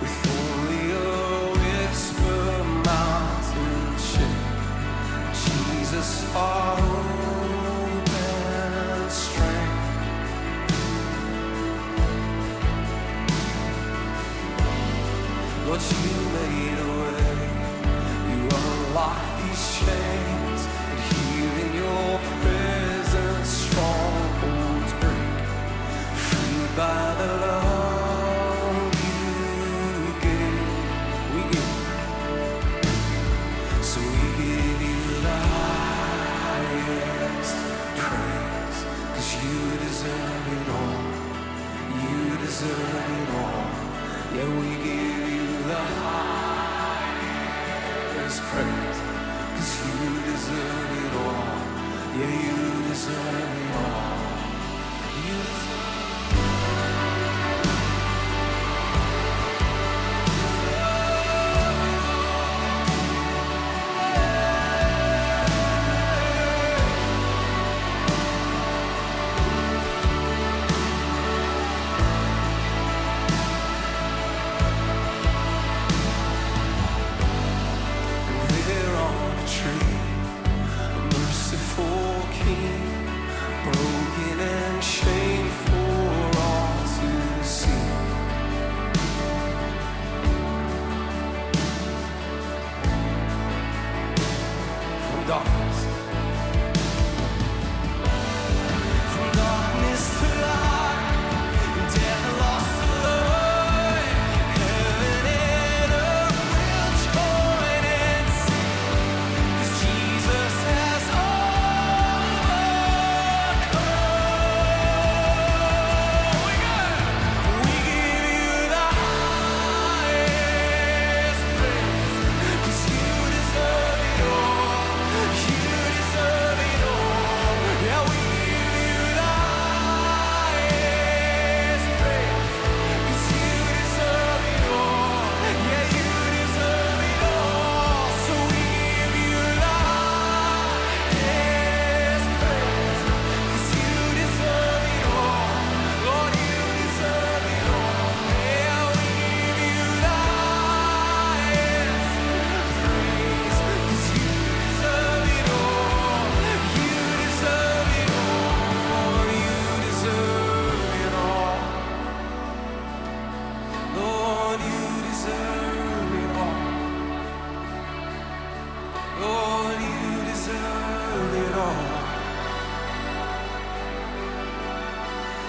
with only a whisper, mountains shake. Jesus, our hope and strength. Lord, you made a way. You unlocked these chains, and here in your presence, strongholds break. Freed by the love you gave, we give. So we give you the highest praise, 'cause you deserve it all. You deserve it all. Yeah, we give you the highest praise, 'cause you deserve it all. Yeah, you deserve it all. You deserve there on a tree, a merciful King, broken and shamed for all to see. From darkness to light, death lost to light, heaven and earth will join and sing, 'cause Jesus has overcome. We give you the highest praise, 'cause you deserve it all. You deserve it all. Yeah, we give you the highest praise, 'cause you deserve it all. Yeah, you deserve it all. So we give you the highest praise, 'cause you deserve it all. Lord, you deserve it all. Yeah, we give you the highest praise, 'cause you deserve it all. You deserve it all. You deserve it all. Lord, you deserve it all. Lord, you deserve it all.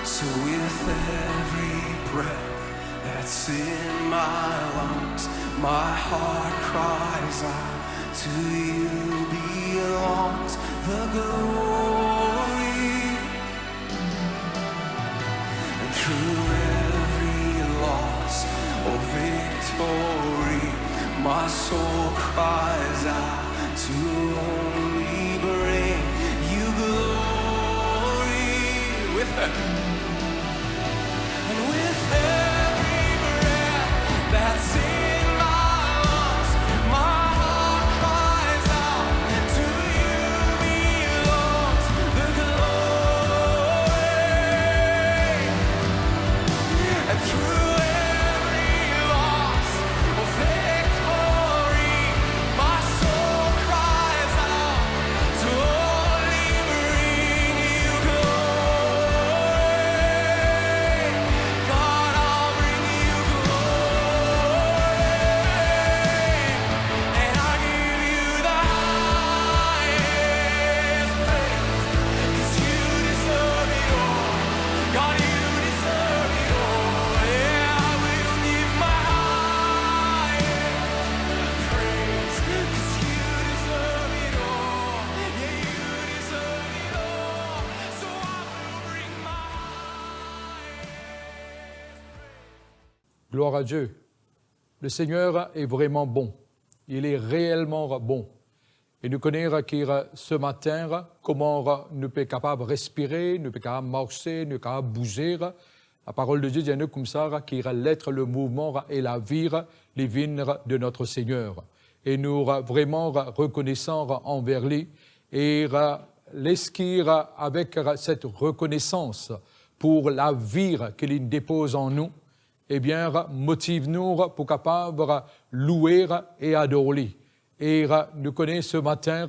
So with every breath that's in my lungs, my heart cries out, to you belongs the glory. And through every loss or victory, my soul cries out to only bring you glory. With and with every breath that's in my lungs, my heart cries out, to you belongs the glory. And through every loss or victory, my soul cries out to only bring you glory. God, I'll bring you glory, and I give you the highest praise, 'cause you deserve it all. God, you deserve it all. Yeah, I will give my highest praise, 'cause you deserve it all. Yeah, you deserve it all. So I will bring my Gloire à Dieu. Le Seigneur est vraiment bon. Il est réellement bon. Et nous connaissons ce matin comment nous sommes capables de respirer, nous sommes capables de marcher, nous sommes capables de bouger. La parole de Dieu dit nous comme ça, qui est l'être, le mouvement et la vie divine de notre Seigneur. Et nous vraiment reconnaissons envers lui et l'esquire avec cette reconnaissance pour la vie qu'il dépose en nous. eh bien, motive-nous pour capable louer et adorer. Et nous connaissons ce matin,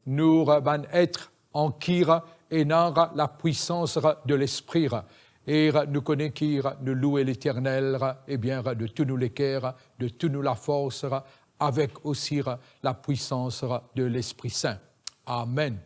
nous van être en kir et dans la puissance de l'Esprit. Et nous connaissons qui nous louer l'Éternel, eh bien, de tous nous les cœurs, de toute nous la force, avec aussi la puissance de l'Esprit Saint. Amen.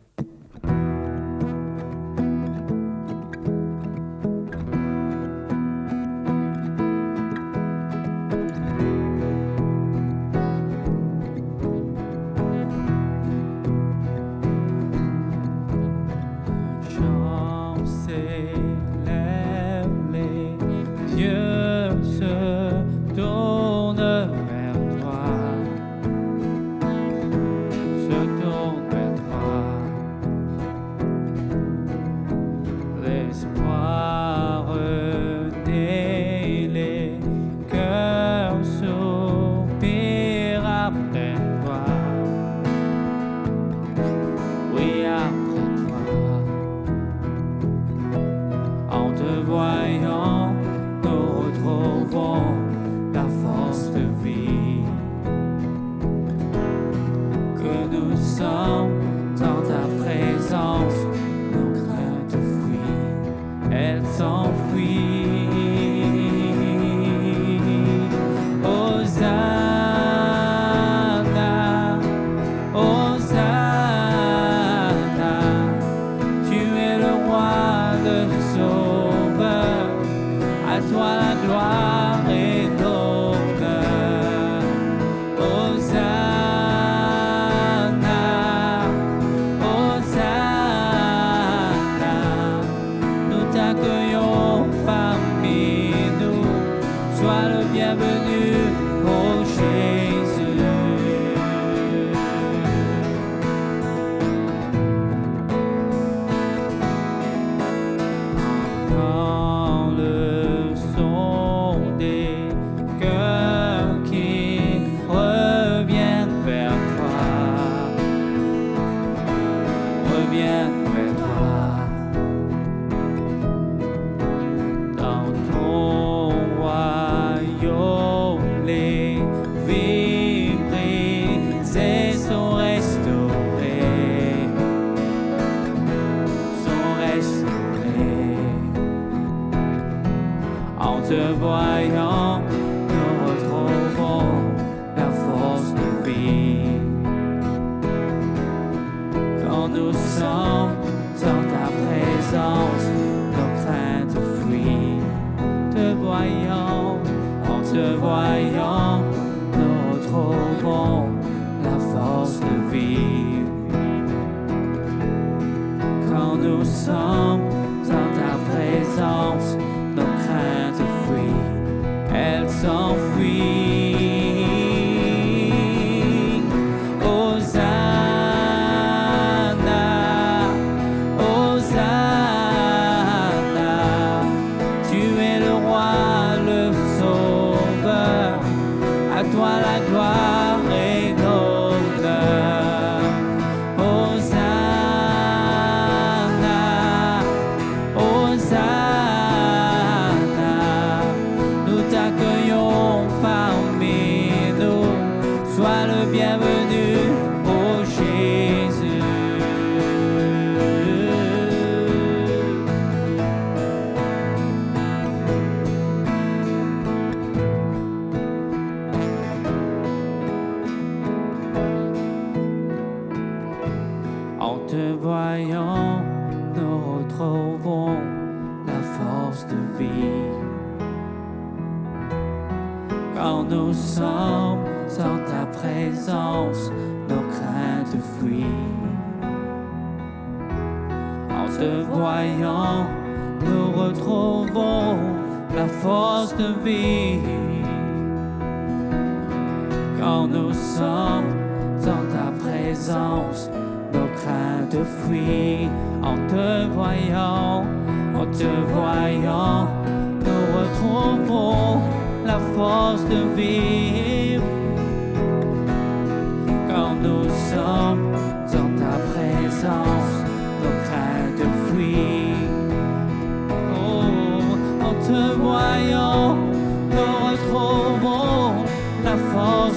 Te voyant,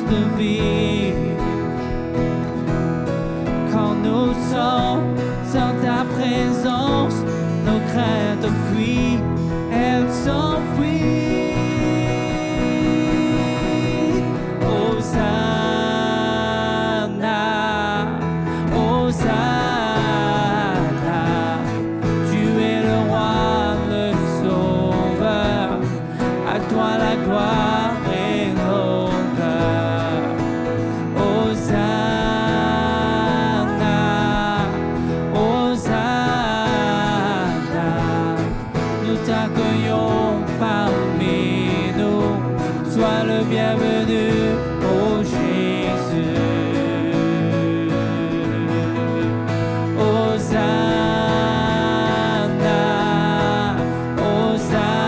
de vie. Quand nous sommes sans ta présence, nos craintes fuient, elles s'enfuient. Hosanna, Hosanna, tu es le roi, le sauveur, à toi la gloire et l'honneur. Hosanna, Hosanna, nous t'accueillons parmi nous, sois le bienvenu, ô Jésus. Hosanna, Hosanna,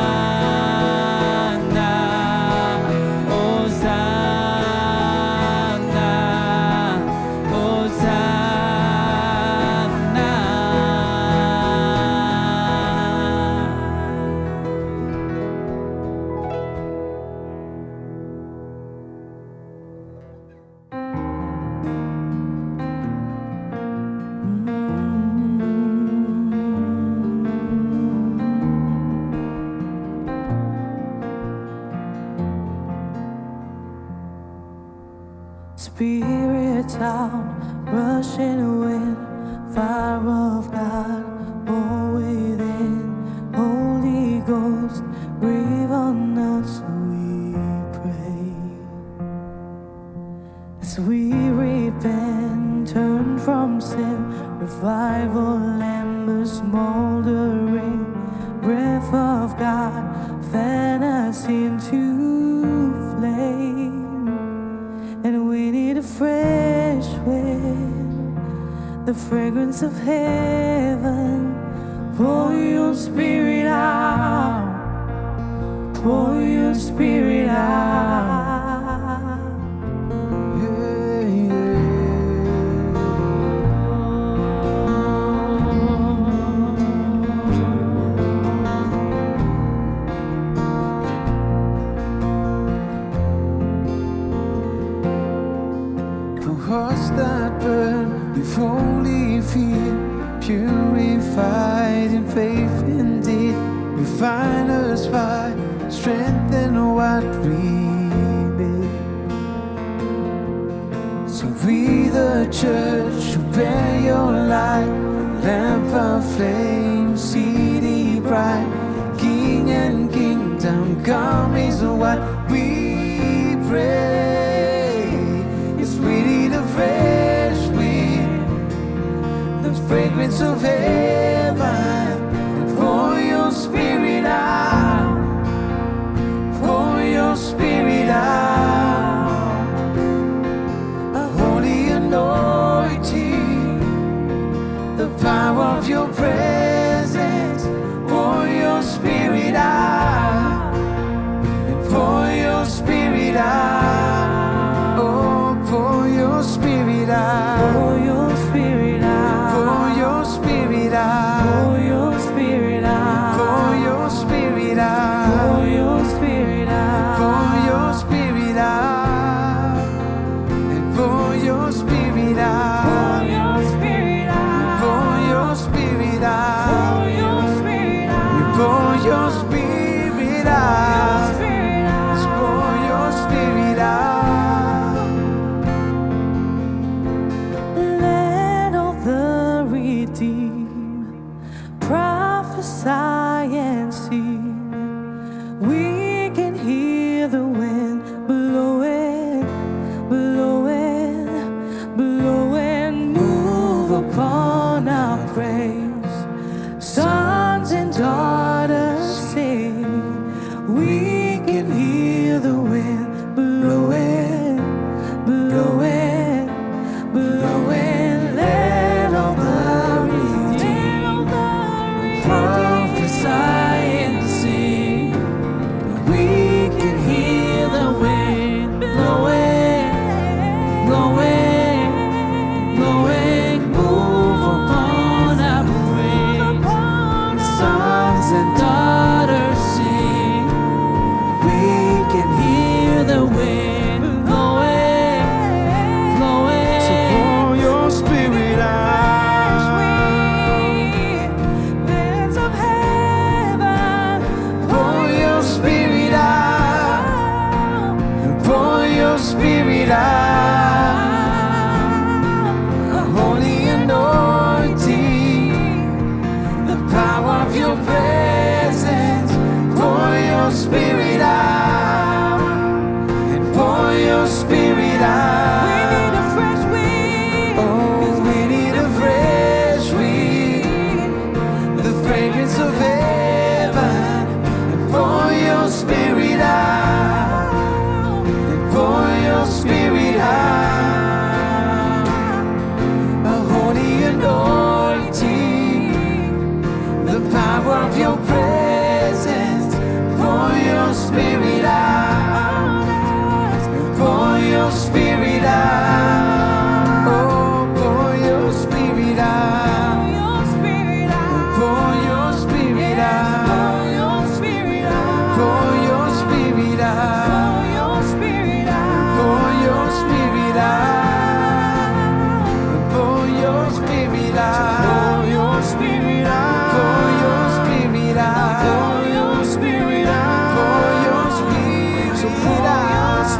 Hosanna, Spirit out, rushing wind, fire of God, all within. Holy Ghost, breathe on us, we pray. As we repent, turn from sin, revival embers smoldering, breath of God, fan us into flame. And we need a fresh wind, the fragrance of heaven. Pour your spirit out, pour your spirit out. Hearts that burn with holy fear, purified in faith indeed. Refine us by strengthen what we need. So we the church who bear your light, lamp of flame, city bright, King and kingdom come is what we pray. We need a fresh wind, the fragrance of heaven, and pour your spirit out, pour your spirit out. A holy anointing, the power of your presence, pour your spirit out, and pour your spirit out. Pour your spirit out, pour your spirit out, pour your spirit out.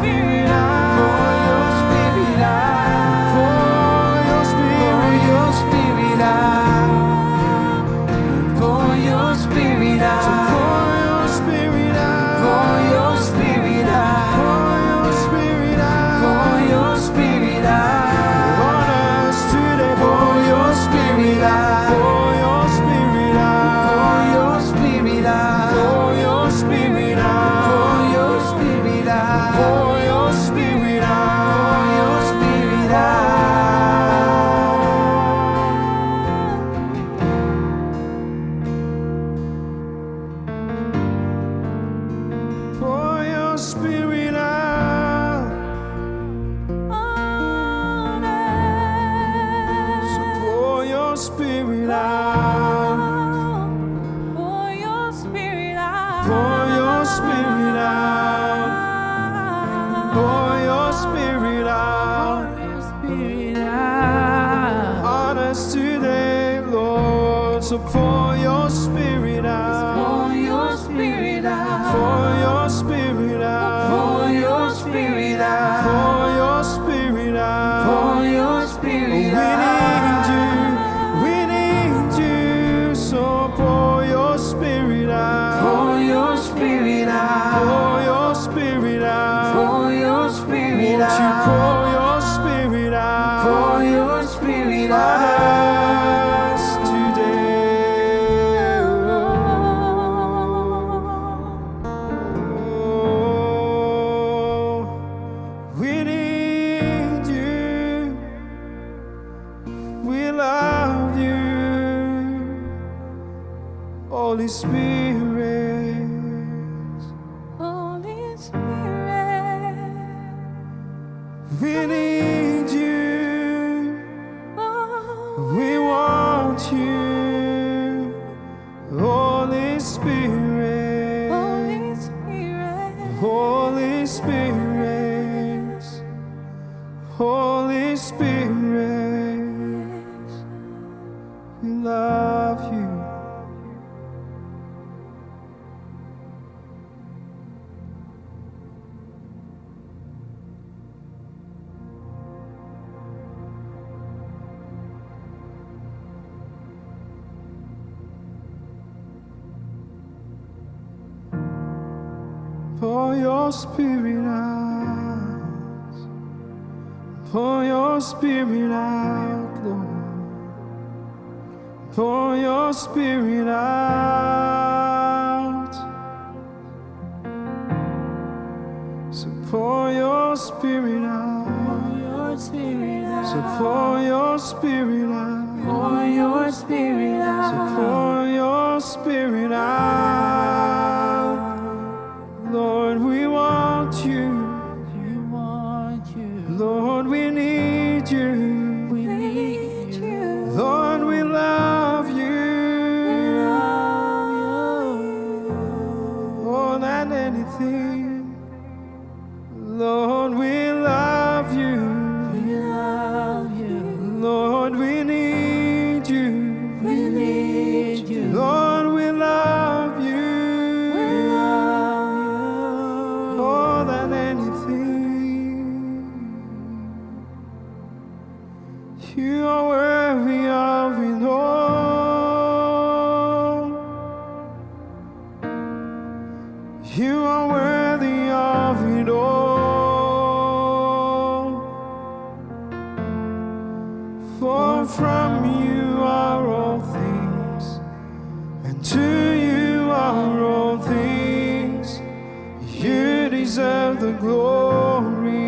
Spirit out. Pour your spirit out. Pour your Spirit Pour your spirit out. Pour your spirit out. Pour your Spirit out. Pour your spirit out. Pour your Spirit out. Pour your spirit out. On us today. Pour your spirit out. Pour your Spirit out. Pour your spirit out. Pour your Spirit out. Pour your spirit out. Pour your Spirit out. Pour your spirit out. Pour your Spirit out. On So us. pour your Spirit out. Pour your Spirit out. Pour your Spirit out. Pour your Spirit out. Spirit out. On us today, Lord. So pour your Spirit out. Pour your Spirit out. Pour your Spirit out. Pour your spirit out. Pour your Spirit out. Pour your We spirit out. need you. We need you. So pour your Spirit out. Pour your spirit out. Pour your Spirit out. Pour your spirit Won't you out. pour your Spirit out? Pour your spirit On out. us today. Oh, we need you. We love you, Holy Spirit. Holy Spirit. We need you. Oh, We want you, Holy Spirit. Holy Spirit. Holy Spirit. Holy Spirit. We love you. Pour your Spirit out. Pour your Spirit out, Lord. Pour your Spirit out. So pour your Spirit out. Your Spirit out. So pour your Spirit out. Pour your Spirit So out. pour your Spirit out. Lord, we want you. We want you. Lord, we need you. We need you. Lord, we love you more than anything. Lord, we love you. We love you. Lord, we need you. We need you. Lord, we love you We love more than anything. You are worthy of it all. You are worthy of it all. For from you are all things, and to you are all things. You deserve the glory.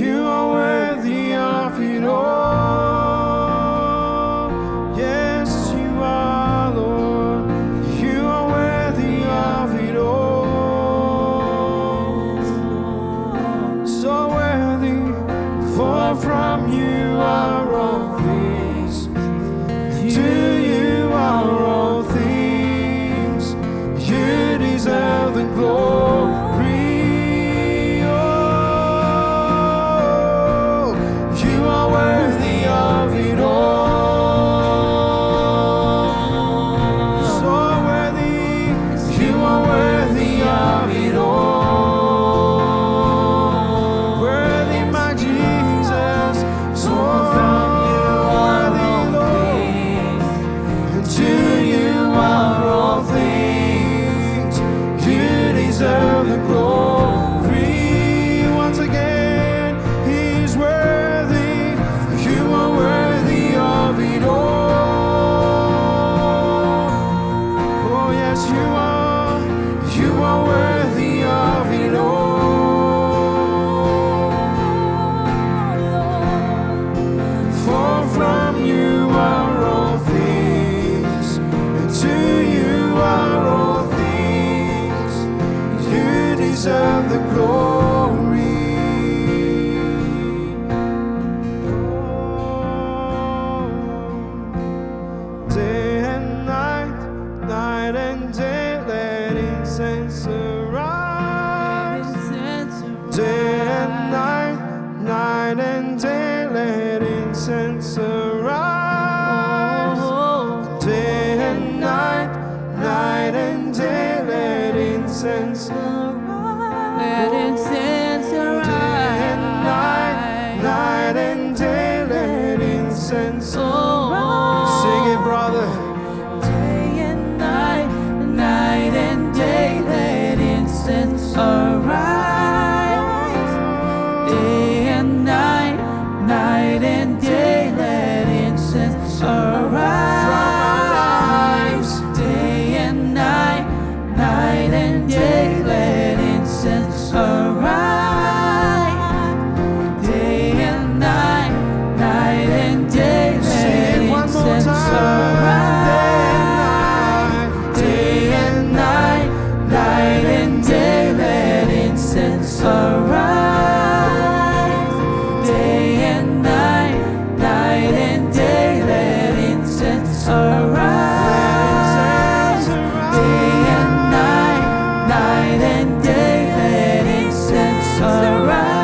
You are worthy of it all. Yes, you are, Lord. You are worthy of it all. So worthy, for from you are all things. To you are all things. You are worthy of it all. For from you are all things, and to you are all things. You deserve the glory. Day and night, night and day, let incense arise. Day and night, night and day, let incense arise. Day and night, night and day, let incense arise. Let incense arise. Day and night, night and day, let incense arise. Sing it, brother. Day and night, night and day, let incense arise. Day and night, night and day, let incense arise. Day and night, night and day, let incense arise. Day and night, night and day, let incense arise. Day and night, night and day, let incense arise. Day and night, night and day, let incense arise. Day and night, night and day, let incense arise.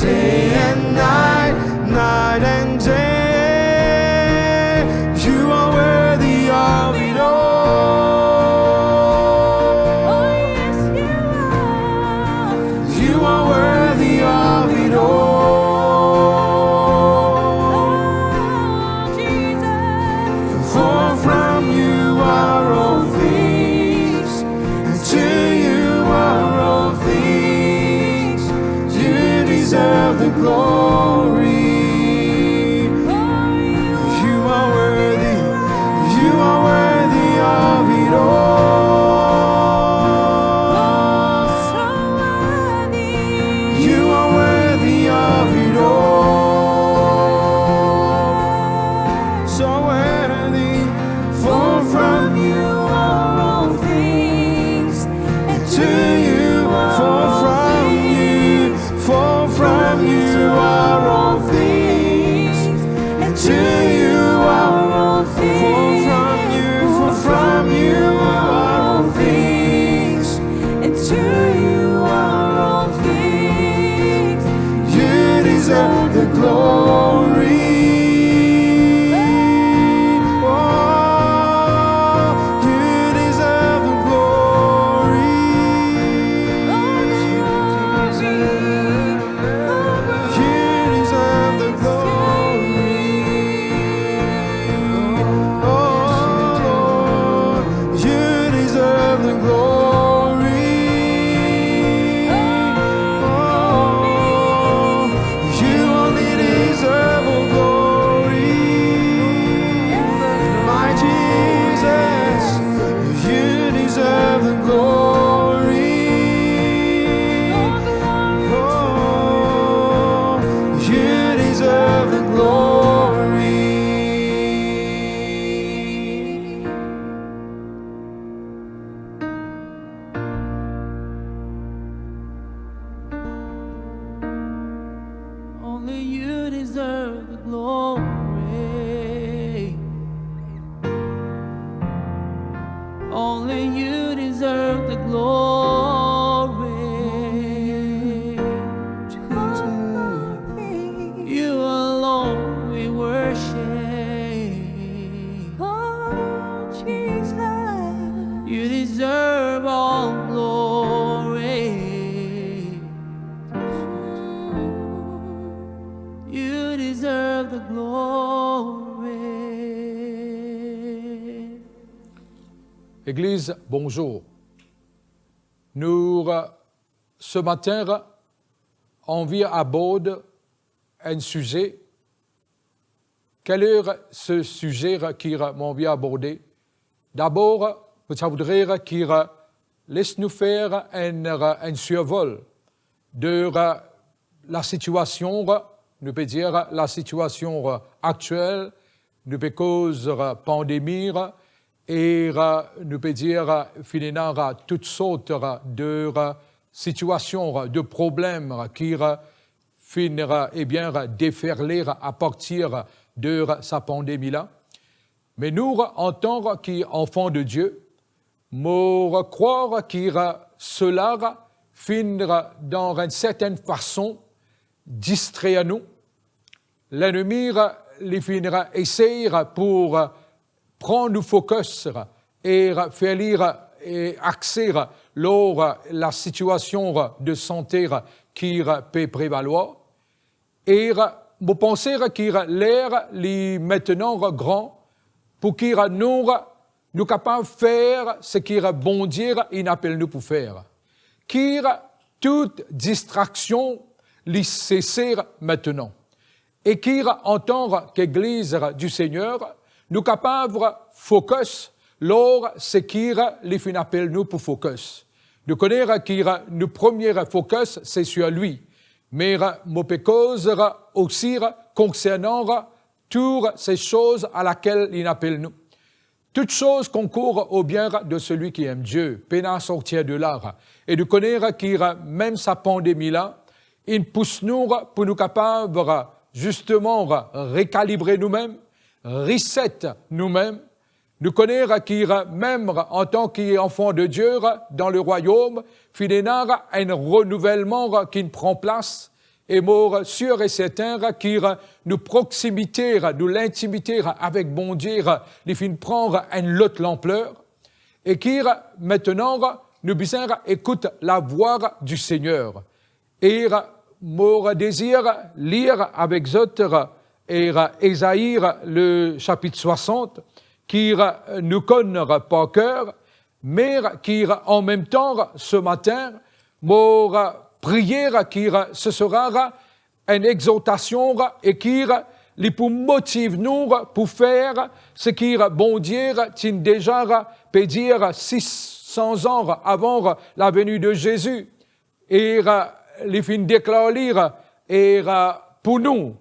Day and night, night and day. You are worthy of it all. Oh, yes, you are. You are worthy of it all. Oh, Jesus. For from you are all things, and to you are all things. You deserve the glory. You are worthy, you are worthy of it all. So worthy. You are worthy of it all. So worthy, for from you are all things, and to you, for from you are all things, and to you are all things. For from you are all things, And to you are all things. you deserve the glory. Oh, you deserve the glory. You deserve the glory. Oh, Lord, you deserve the glory. Oh, you only deserve all glory. My Jesus, you deserve the glory. Oh, you deserve the glory. Only you deserve the glory. Only you deserve the glory. You alone we worship. Oh, Jesus. You deserve all glory. You deserve the glory. Église, bonjour. Nous, ce matin, on vient aborder un sujet. Quel est ce sujet qui m'en vient aborder? D'abord, ça voudrait laisse-nous faire un survol de la situation, nous peut dire la situation actuelle, nous peut cause pandémie, et nous peut dire finalement toutes sortes de situations, de problèmes qui finira déferler à partir de sa pandémie-là. Mais nous, en tant qu'enfants de Dieu, nous croire que cela finira dans une certaine façon distrait à nous. L'ennemi les finira essayer pour prendre le focus et faire lire et axer lors la situation de santé qui peut prévaloir. Et vous pensez qu'il l'air est maintenant grand pour qu'il nous capables de faire ce qu'il bon Dieu il appelle nous pour faire. Qu'il toute distraction les cesser maintenant. Et qu'il en tant qu'Église du Seigneur, nous capables de focus lors ce qu'il les appelle nous pour focus. Nous connaissons qu'il nous premier focus c'est sur lui. Mais nous pouvons aussi concernant toutes ces choses à laquelle il appelle nous. Toutes choses concourent au bien de celui qui aime Dieu, peine sortir de là. Et nous connaissons qu'il même sa pandémie-là, il pousse nous pour nous capables justement récalibrer nous-mêmes, reset nous-mêmes. Nous connaissons qu'il même en tant qu'enfant de Dieu dans le royaume, finalement un renouvellement qui prend place et mort sûr et certain qu'il nous proximité, nous l'intimité avec bon Dieu, il finit prendre une autre ampleur et qu'il maintenant nous besoin écoute la voix du Seigneur. Et mon désir lire avec autres et Ésaïe le chapitre 60 qui nous connaît par cœur, mais qui en même temps ce matin mon prière qui ce sera une exhortation et qui les pour motive nous pour faire ce qui bon Dieu tient déjà peut dire 600 ans avant la venue de Jésus et les fins déclarer et pour nous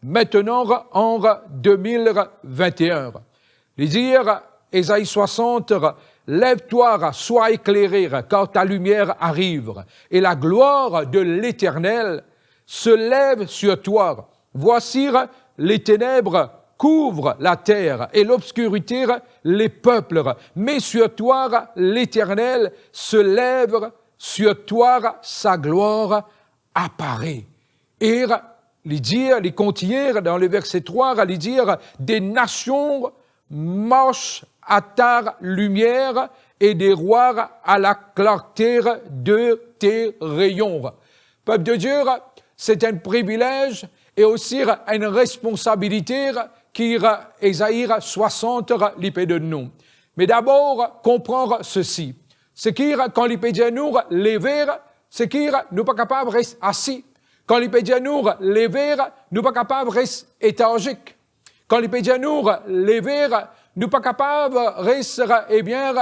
maintenant en 2021 les dire Ésaïe 60 lève-toi, sois éclairé, car ta lumière arrive, et la gloire de l'Éternel se lève sur toi. Voici, les ténèbres couvrent la terre, et l'obscurité les peuples. Mais sur toi, l'Éternel se lève, sur toi, sa gloire apparaît. Et les dire, les continuer dans le verset 3, les dire, des nations marchent à ta lumière et des rois à la clarté de tes rayons. Peuple de Dieu, c'est un privilège et aussi une responsabilité qui Ésaïe 60 l'épée de nous. Mais d'abord, comprendre ceci. C'est qu'il, quand l'épée de nous lever, c'est qu'il nous pas capable de rester assis. Quand l'épée de nous lever, nous pas capable de rester éthargique. Quand l'épée de nous lever, nous pas capables rester rien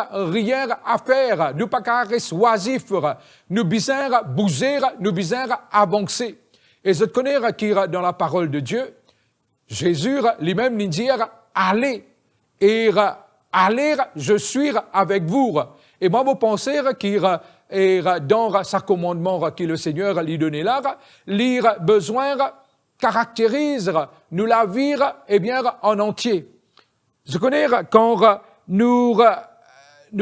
à faire, nous pas capables rester oisifs, nous besoin bouger, nous besoin avancer. Et je connais qui dans la parole de Dieu, Jésus lui-même nous dit allez et allez, je suis avec vous. Et moi vous pensez qu'il est dans sa commandement que le Seigneur lui donnait là, lire besoin caractérise nous la vie en entier. Je connais quand nous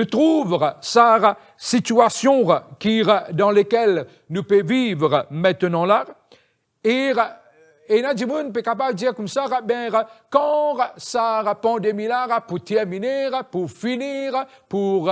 trouvons sa situation dans laquelle nous pouvons vivre maintenant là, et Nadjimoun peut capable de dire comme ça, quand sa pandémie là pour terminer, pour finir, pour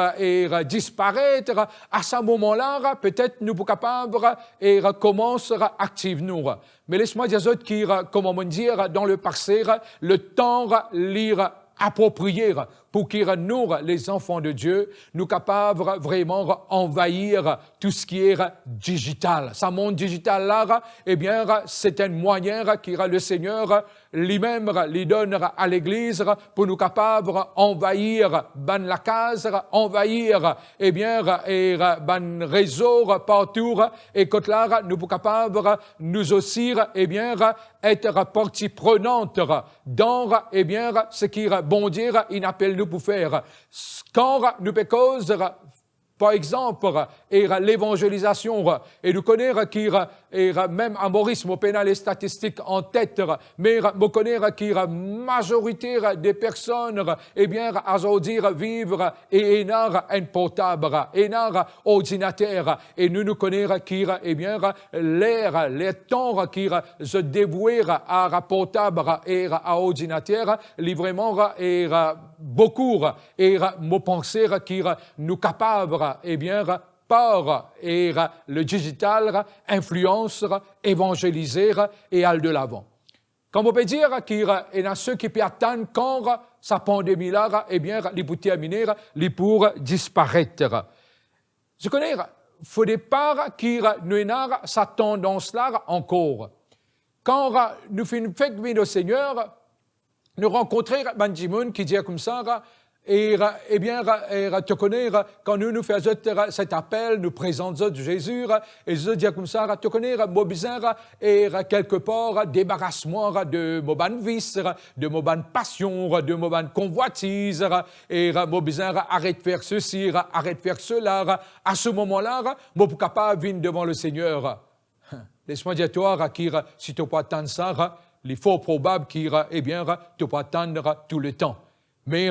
disparaître, à ce moment-là, peut-être nous sommes capables et recommencer active nous. Mais laisse-moi dire qui, comment dire, dans le passé, le temps lire approprié pour que nous, les enfants de Dieu, nous capables vraiment envahir tout ce qui est digital. Ce monde digital-là, eh bien, c'est un moyen que le Seigneur lui-même lui donne à l'Église pour nous capables envahir ban la case, envahir, eh bien, et ban réseau partout, et que là, nous sommes capables, nous aussi, eh bien, être partie prenante dans, eh bien, ce qui, bon dire, il appelle nous pour faire. Quand nous cause, par exemple, l'évangélisation, et nous connaissons qui, même à Maurice, je connais les statistiques en tête, mais je connais qui la majorité des personnes, eh bien, à dire vivre et un portable, un ordinateur, et nous connaissons qui, eh bien, les temps qui se dévouer à portable et à ordinateur, vraiment, et beaucoup, et me penser qui nous capables, eh bien, par et le digital, influence, évangéliser et aller de l'avant. Comme on peut dire qu'il y a ceux qui peuvent attendre quand sa pandémie-là, eh bien, les pour terminer, les pour disparaître. Je connais, il faut départ qu'il y ait cette tendance-là encore. Quand nous faisons venir au Seigneur, nous rencontrons Benjamin qui dit comme ça, et eh bien, tu connais, quand nous faisons cet appel, nous présentons Jésus, et je dis comme ça, tu connais, mon besoin, et quelque part, débarrasse-moi de mon vice, de mon passion, de mon convoitise, et mon besoin, arrête de faire ceci, arrête de faire cela. À ce moment-là, mon capable de venir devant le Seigneur. Laisse-moi dire toi, si tu ne peux pas attendre ça, il est fort probable qu'il, eh bien, tu ne peux pas attendre tout le temps. Mais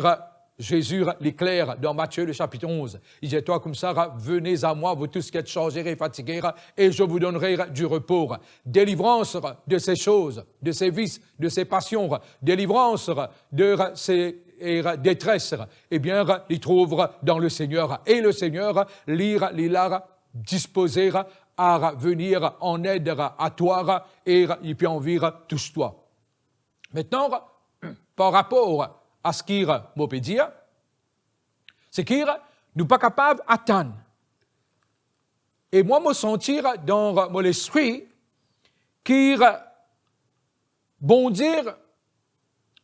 Jésus l'éclaire dans Matthieu, le chapitre 11. Il dit, toi, comme ça, venez à moi, vous tous qui êtes chargés et fatigués, et je vous donnerai du repos. Délivrance de ces choses, de ces vices, de ces passions, délivrance de ces détresses, eh bien, il trouve dans le Seigneur. Et le Seigneur, l'a disposé à venir en aide à toi, et il peut en vivre tous toi. Maintenant, par rapport à ce qu'il peut dire, c'est qu'il n'est pas capable d'attendre. Et moi, me sentir dans mon esprit qu'il, bon dire,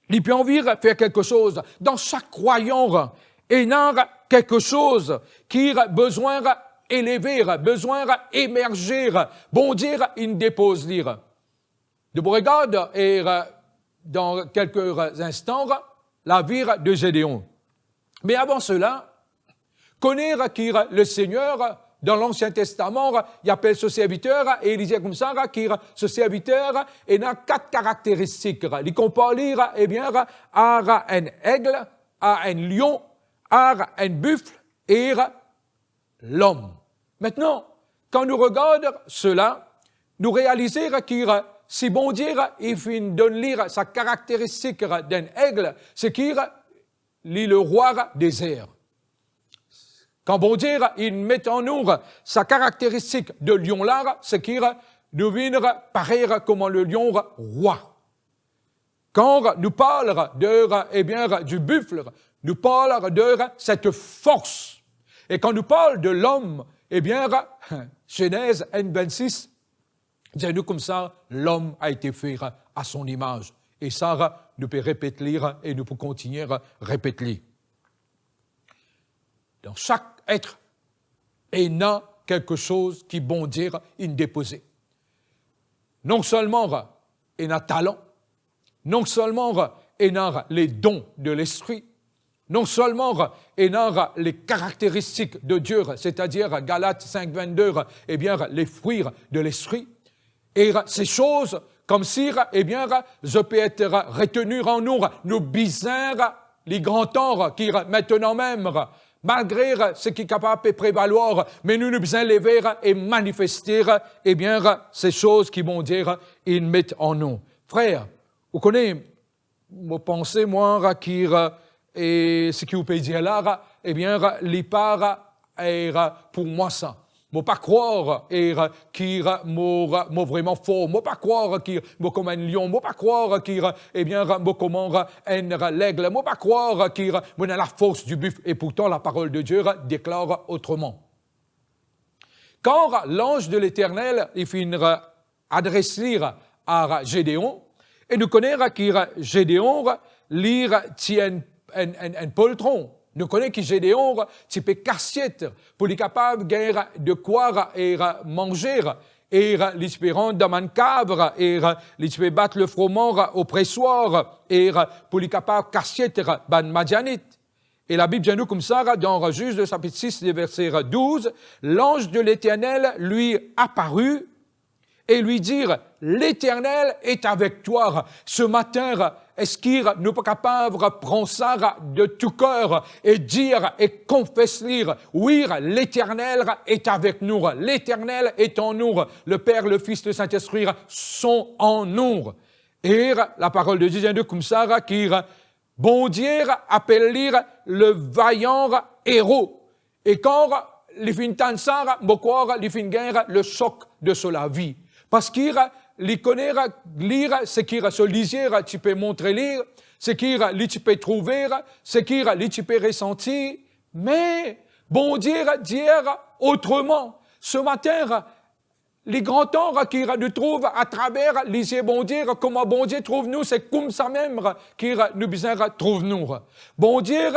il peut envie de faire quelque chose. Dans chaque croyant, il y a quelque chose qui a besoin d'élever, besoin d'émerger. Bon dire, il dépose lire. De vous regarder et dans quelques instants, la vie de Gédéon. Mais avant cela, connaître qui le Seigneur, dans l'Ancien Testament, il appelle ce serviteur, et il disait comme ça, ce serviteur, il a 4 caractéristiques. Il compare, eh bien, à un aigle, à un lion, à un buffle et l'homme. Maintenant, quand nous regardons cela, nous réalisons qu'il si bon dire, il donne lire sa caractéristique d'un aigle, c'est qu'il est le roi des airs. Quand bon dire, il met en nous sa caractéristique de lion-là, c'est qu'il nous vient paraître comme le lion roi. Quand nous parlons de, eh bien, du buffle, nous parlons de cette force. Et quand nous parlons de l'homme, eh bien, Genèse N26, dis-nous comme ça, l'homme a été fait à son image. Et ça, nous pouvons répéter et nous pouvons continuer à répéter. Dans chaque être, il y a quelque chose qui, bon dire, il déposé. Non seulement il y a talent, non seulement il y a les dons de l'esprit, non seulement il y a les caractéristiques de Dieu, c'est-à-dire Galates 5.22, eh bien, les fruits de l'esprit, et ces choses, comme si, eh bien, je peux être retenu en nous bizarres, les grands temps qui, maintenant même, malgré ce qui est capable de prévaloir, mais nous besoin lever et manifester, eh bien, ces choses qui vont dire, ils mettent en nous. Frère, vous connaissez, vous pensez, moi, qui, et ce qui vous peut dire là, eh bien, les parts, pour moi, ça. Moi pas croire qu'il m'a vraiment fort. Moi pas croire qu'il m'a comme un lion. Moi pas croire qu'il m'a comme un l'aigle. Moi pas croire qu'il m'a la force du buffle. Et pourtant la parole de Dieu déclare autrement. Quand l'ange de l'Éternel il finira adresser à Gédéon, et nous connaissons que Gédéon lire tient un poltron. Nous connaissons que Gédéon, tu peux cassiette pour les capables de quoi et manger, et l'espérant dans une cave, et les peux battre le froment au pressoir, et pour les capables cassiette ban madianite. Et la Bible dit nous comme ça, dans Juge de chapitre 6, verset 12, l'ange de l'Éternel lui apparut et lui dire, l'Éternel est avec toi. Ce matin, est-ce qu'il n'est pas capable de prendre ça de tout cœur et dire et confesser, oui, l'Éternel est avec nous, l'Éternel est en nous, le Père, le Fils, le Saint-Esprit sont en nous. Et la parole de Dieu dit comme ça, qu'il bon Dieu appelle le vaillant héros. Et quand les fins de ça, les fins guerre, le choc de la vie. Parce qu'il connaît lire, ce qu'il se lire, tu peux montrer lire, ce qu'il tu peux trouver, ce qu'il tu peux ressentir. Mais bon Dieu dire autrement. Ce matin, les grands temps qu'il nous trouve à travers les yeux bon Dieu, comment bon Dieu trouve nous, c'est comme ça même qu'il nous besoin trouve nous. Bon Dieu,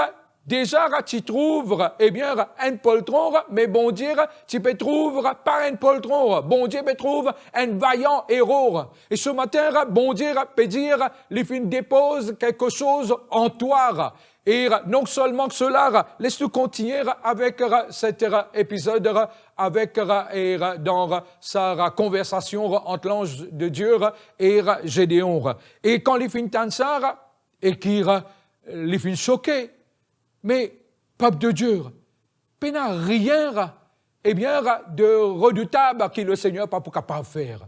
déjà, tu trouves, un poltron, mais bon Dieu, tu peux trouver pas un poltron. Bon Dieu peut trouver un vaillant héros. Et ce matin, bon Dieu peut dire, les fins dépose quelque chose en toi. Et non seulement que cela, laisse-nous continuer avec cet épisode, avec dans sa conversation entre l'ange de Dieu et Gédéon. Et quand les fins t'en ça, et qu'il les fins choqués, mais, peuple de Dieu, il n'y a rien, de redoutable que le Seigneur n'est pas capable de faire.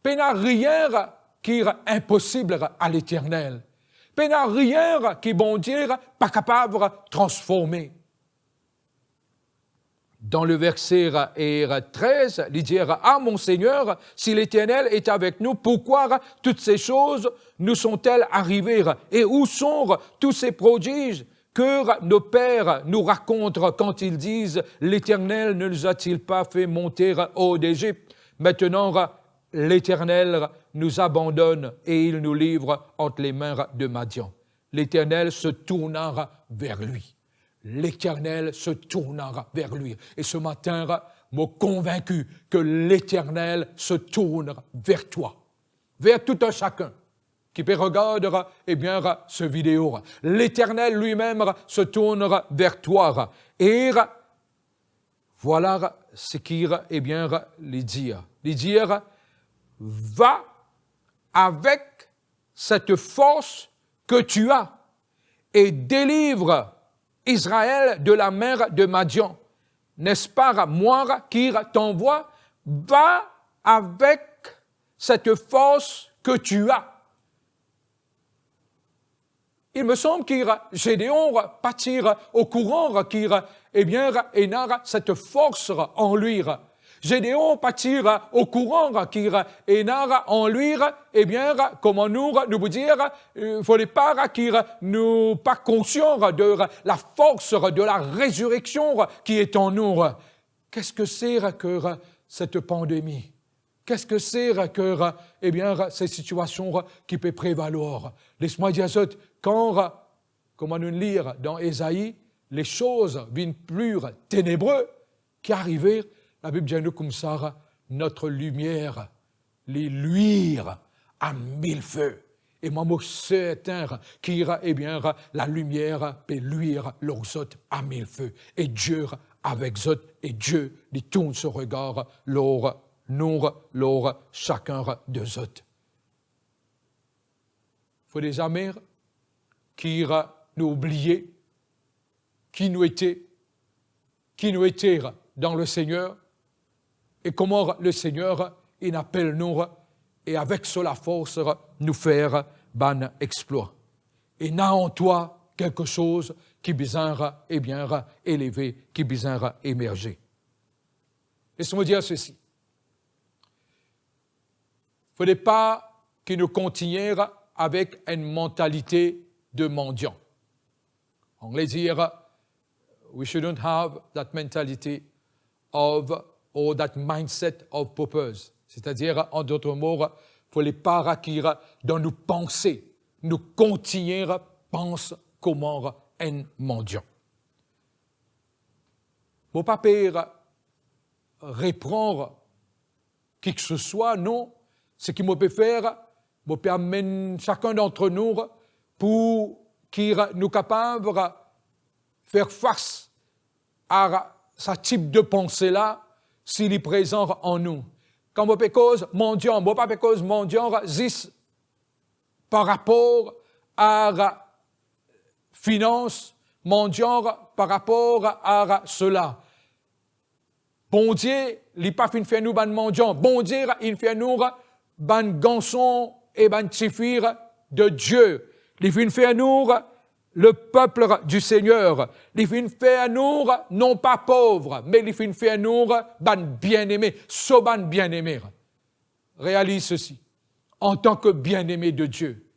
Il n'y a rien qui est impossible à l'Éternel. Il n'y a rien qui, bon Dieu, n'est pas capable de transformer. Dans le verset 13, il dit, « Ah, mon Seigneur, si l'Éternel est avec nous, pourquoi toutes ces choses nous sont-elles arrivées? Et où sont tous ces prodiges que nos pères nous racontent quand ils disent « L'Éternel ne nous a-t-il pas fait monter hors d'Égypte? Maintenant, l'Éternel nous abandonne et il nous livre entre les mains de Madian. » L'Éternel se tournera vers lui. L'Éternel se tournera vers lui. Et ce matin, m'a convaincu que l'Éternel se tourne vers toi, vers tout un chacun qui peut regarder ce vidéo. L'Éternel lui-même se tournera vers toi. Et voilà ce qu'il lui dit. Il dit, va avec cette force que tu as et délivre Israël de la main de Madian. N'est-ce pas moi qui t'envoie? Va avec cette force que tu as. Il me semble que Gédéon partir au courant qu'il n'a cette force en lui. Gédéon partir au courant qu'il n'a en lui, comment nous vous dire, il faut pas qu'il nous pas conscient de la force de la résurrection qui est en nous. Qu'est-ce que c'est que cette pandémie? Qu'est-ce que c'est que, ces situations qui peuvent prévaloir? Laisse-moi dire ça, quand, comment nous lire dans Ésaïe, les choses viennent plus ténébreuses qui arrivent, la Bible dit nous comme ça, notre lumière, les luire à mille feux. Et moi, c'est éteindre, qui la lumière peut luire leurs autres à mille feux. Et Dieu avec eux, et Dieu lui tourne ce regard, leur chacun de autres. Il faut des amis qui nous oublier qui nous étaient dans le Seigneur et comment le Seigneur il appelle nous et avec cela force nous faire ban exploit. Et n'a en toi quelque chose qui besoin élevé, qui besoin émerger. Laisse-moi dire ceci. Il ne faudrait pas que nous continuions avec une mentalité de mendiant. En anglais dire, we shouldn't have that mentality of, or that mindset of paupers. C'est-à-dire, en d'autres mots, il ne fallait pas acquérir dans nos pensées, nous continuer pense comment un mendiant. Mon papa reprendre qui que ce soit, non. Ce qu'il peut faire, il peut amener chacun d'entre nous pour qu'il nous capable de faire face à ce type de pensée-là s'il est présent en nous. Quand on peut cause mendiant, on peut cause mendiant, par rapport à la finance, mendiant par rapport à cela. Bon Dieu, il n'a pas fait nous ban mendiant. Bon Dieu, il fait nous ban garçon et ban tifir de Dieu. Il fait nous le peuple du Seigneur. Il fait nous non pas pauvres, mais il fait nous ban bien-aimés, so ban bien-aimés. Réalise ceci. En tant que bien-aimés de Dieu,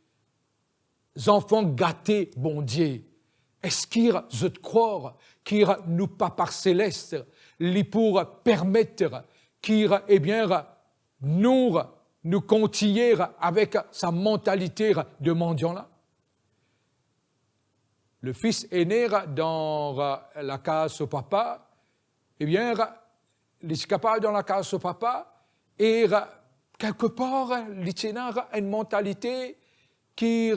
les enfants gâtés, bon Dieu, est-ce qu'il je te croire qu'il nous papa céleste, lui pour permettre qu'il eh bien nous continuer avec sa mentalité de mendiant-là? Le fils aîné dans la case au papa, eh bien, il est capable dans la case au papa et quelque part, il a une mentalité qui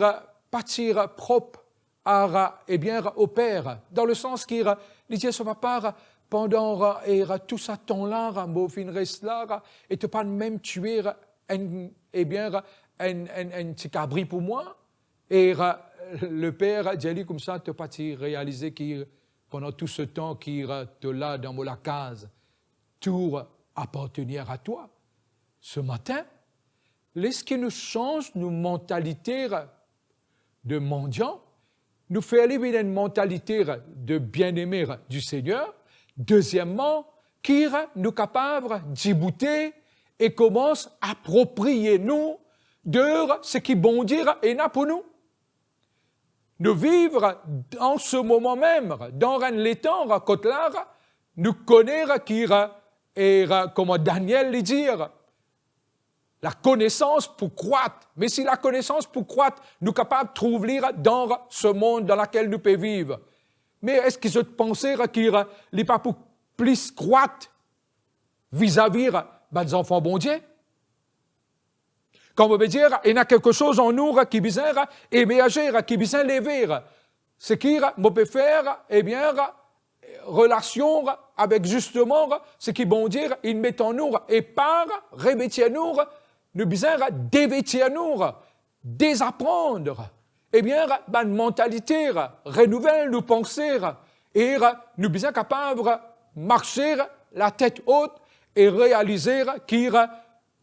partir propre à, eh bien, au père, dans le sens qu'il dit à son papa, pendant tout ce temps-là, mon fin reste là, et tu pas même tuer eh bien, un petit cabri pour moi. Et le père dit comme ça, tu pas réaliser que pendant tout ce temps qu'il te là dans la case, tout appartenir à toi. Ce matin, laisse qu'il nous change nos mentalités de mendiant, nous fait aller vers une mentalité de bien-aimé du Seigneur. Deuxièmement, qui nous capable d'y bouter et commence à approprier nous de ce qui bon dire et n'a pour nous. Nous vivre en ce moment même, dans l'étang, côté là, nous connaître qui et comme Daniel le dit, la connaissance pour croître. Mais si la connaissance pour croître, nous sommes capables de trouver dans ce monde dans lequel nous pouvons vivre. Mais est-ce que je pensais qu'il n'est pas pour plus croître vis-à-vis des enfants bon Dieu? Quand on veut dire, il y a quelque chose en nous qui besoin émerger, qui besoin lever. Ce qu'il peut faire, eh bien, relation avec justement ce qui bon dire, il met en nous et par revêtir nous, nous besoin dévêtir nous, désapprendre. Eh bien, une mentalité renouvelle nos pensées et nous besoin capables de marcher la tête haute et réaliser qu'il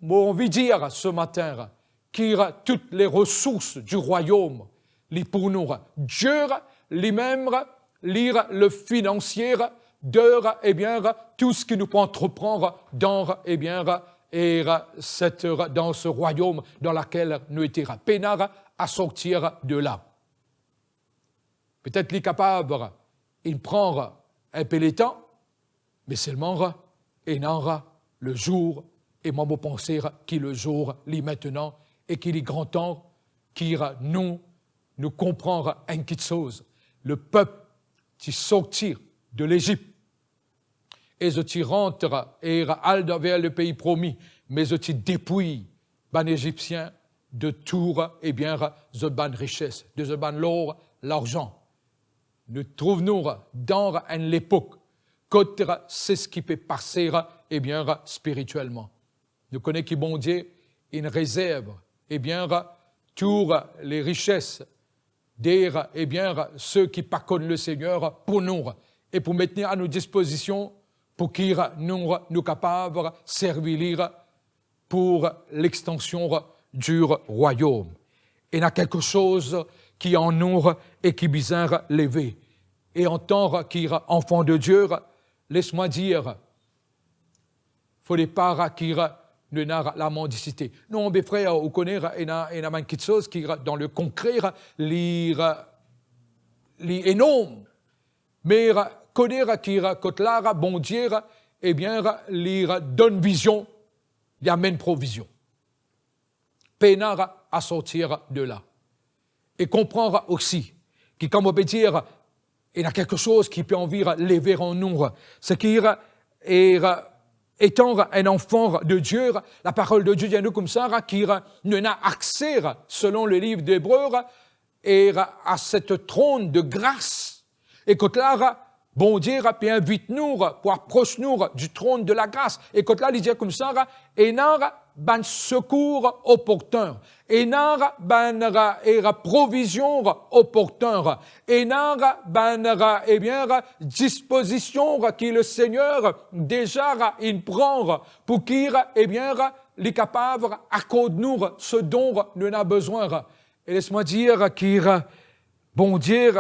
on veut dire ce matin qu'il a toutes les ressources du royaume les pour nous. Dieu lui-même lire le financier de eh bien tout ce qui nous peut entreprendre dans eh bien et dans ce royaume dans lequel nous étions peinards à sortir de là. Peut-être qu'il est capable de prendre un peu de temps, mais seulement il n'aura le jour. Et moi, je pense qu'il le jour, est maintenant, et qu'il est grand temps qu'il nous comprendre une petite chose. Le peuple qui sortir de l'Égypte, et qui rentre et aller vers le pays promis, mais qui dépouille les Égyptiens de tout, et bien, de ban richesse, de ban l'or, l'argent. Nous trouvons dans l'époque, quand c'est ce qui peut passer, et bien, spirituellement. Nous connaissons que bon Dieu, une réserve, eh bien, toutes les richesses d'être, eh bien, ceux qui pas connaissent le Seigneur pour nous et pour mettre à nos dispositions pour qu'ils nous capables de servir pour l'extension du royaume. Et il y a quelque chose qui en nous et qui bizarre levé. Et en tant qu'enfant de Dieu, laisse-moi dire, faut pas qu'il ne n'a la mendicité. Non, mes frères, vous connaissez, il y a quelque chose qui, dans le concret, est énorme. Mais connaître qui là, bon Dieu, eh bien, il donne vision, il amène provision. Pénard à sortir de là. Et comprendre aussi que, comme on peut dire, il y a quelque chose qui peut envers lever en nous. Ce qui est étant un enfant de Dieu, la parole de Dieu dit à nous comme ça, qui n'a accès, selon le livre d'Hébreux, et à cette trône de grâce. Et que là, bon Dieu, puis invite-nous pour approcher-nous du trône de la grâce. Et que là, il dit comme ça, et n'a ban secours opportun, et n'a ban provision opportun, et n'a ban eh bien disposition que le Seigneur déjà il prend pour qu'il eh bien les capable accorde-nous ce dont nous avons besoin. Et laisse-moi dire qu'il bon Dieu,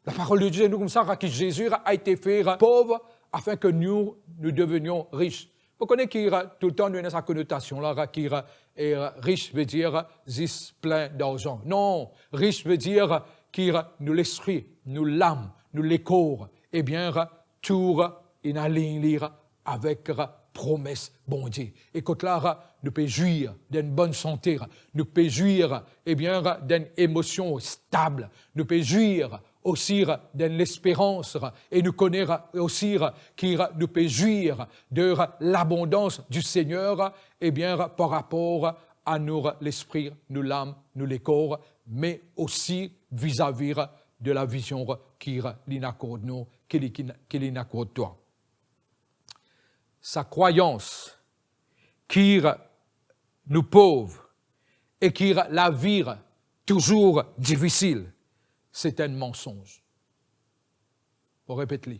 la parole de Dieu nous comme ça que Jésus a été fait pauvre afin que nous devenions riches. Vous connaissez qu'il tout le temps donné sa connotation là, qui est riche veut dire zis plein d'argent. Non, riche veut dire qu'il nous l'esprit, nous l'âme, nous les corps, et bien tout in aligne avec promesse bon Dieu. Et que là, nous pouvons jouir d'une bonne santé, nous pouvons jouir eh bien d'une émotion stable, nous pouvons jouir aussi de l'espérance et nous connaître aussi qui nous peut jouir de l'abondance du Seigneur et bien par rapport à nous l'esprit, nous l'âme, nous les corps, mais aussi vis-à-vis de la vision qu'il accorde nous, qu'il accorde toi. Sa croyance qui nous pauvres et qui la vie toujours difficile, c'est un mensonge. On répète-le.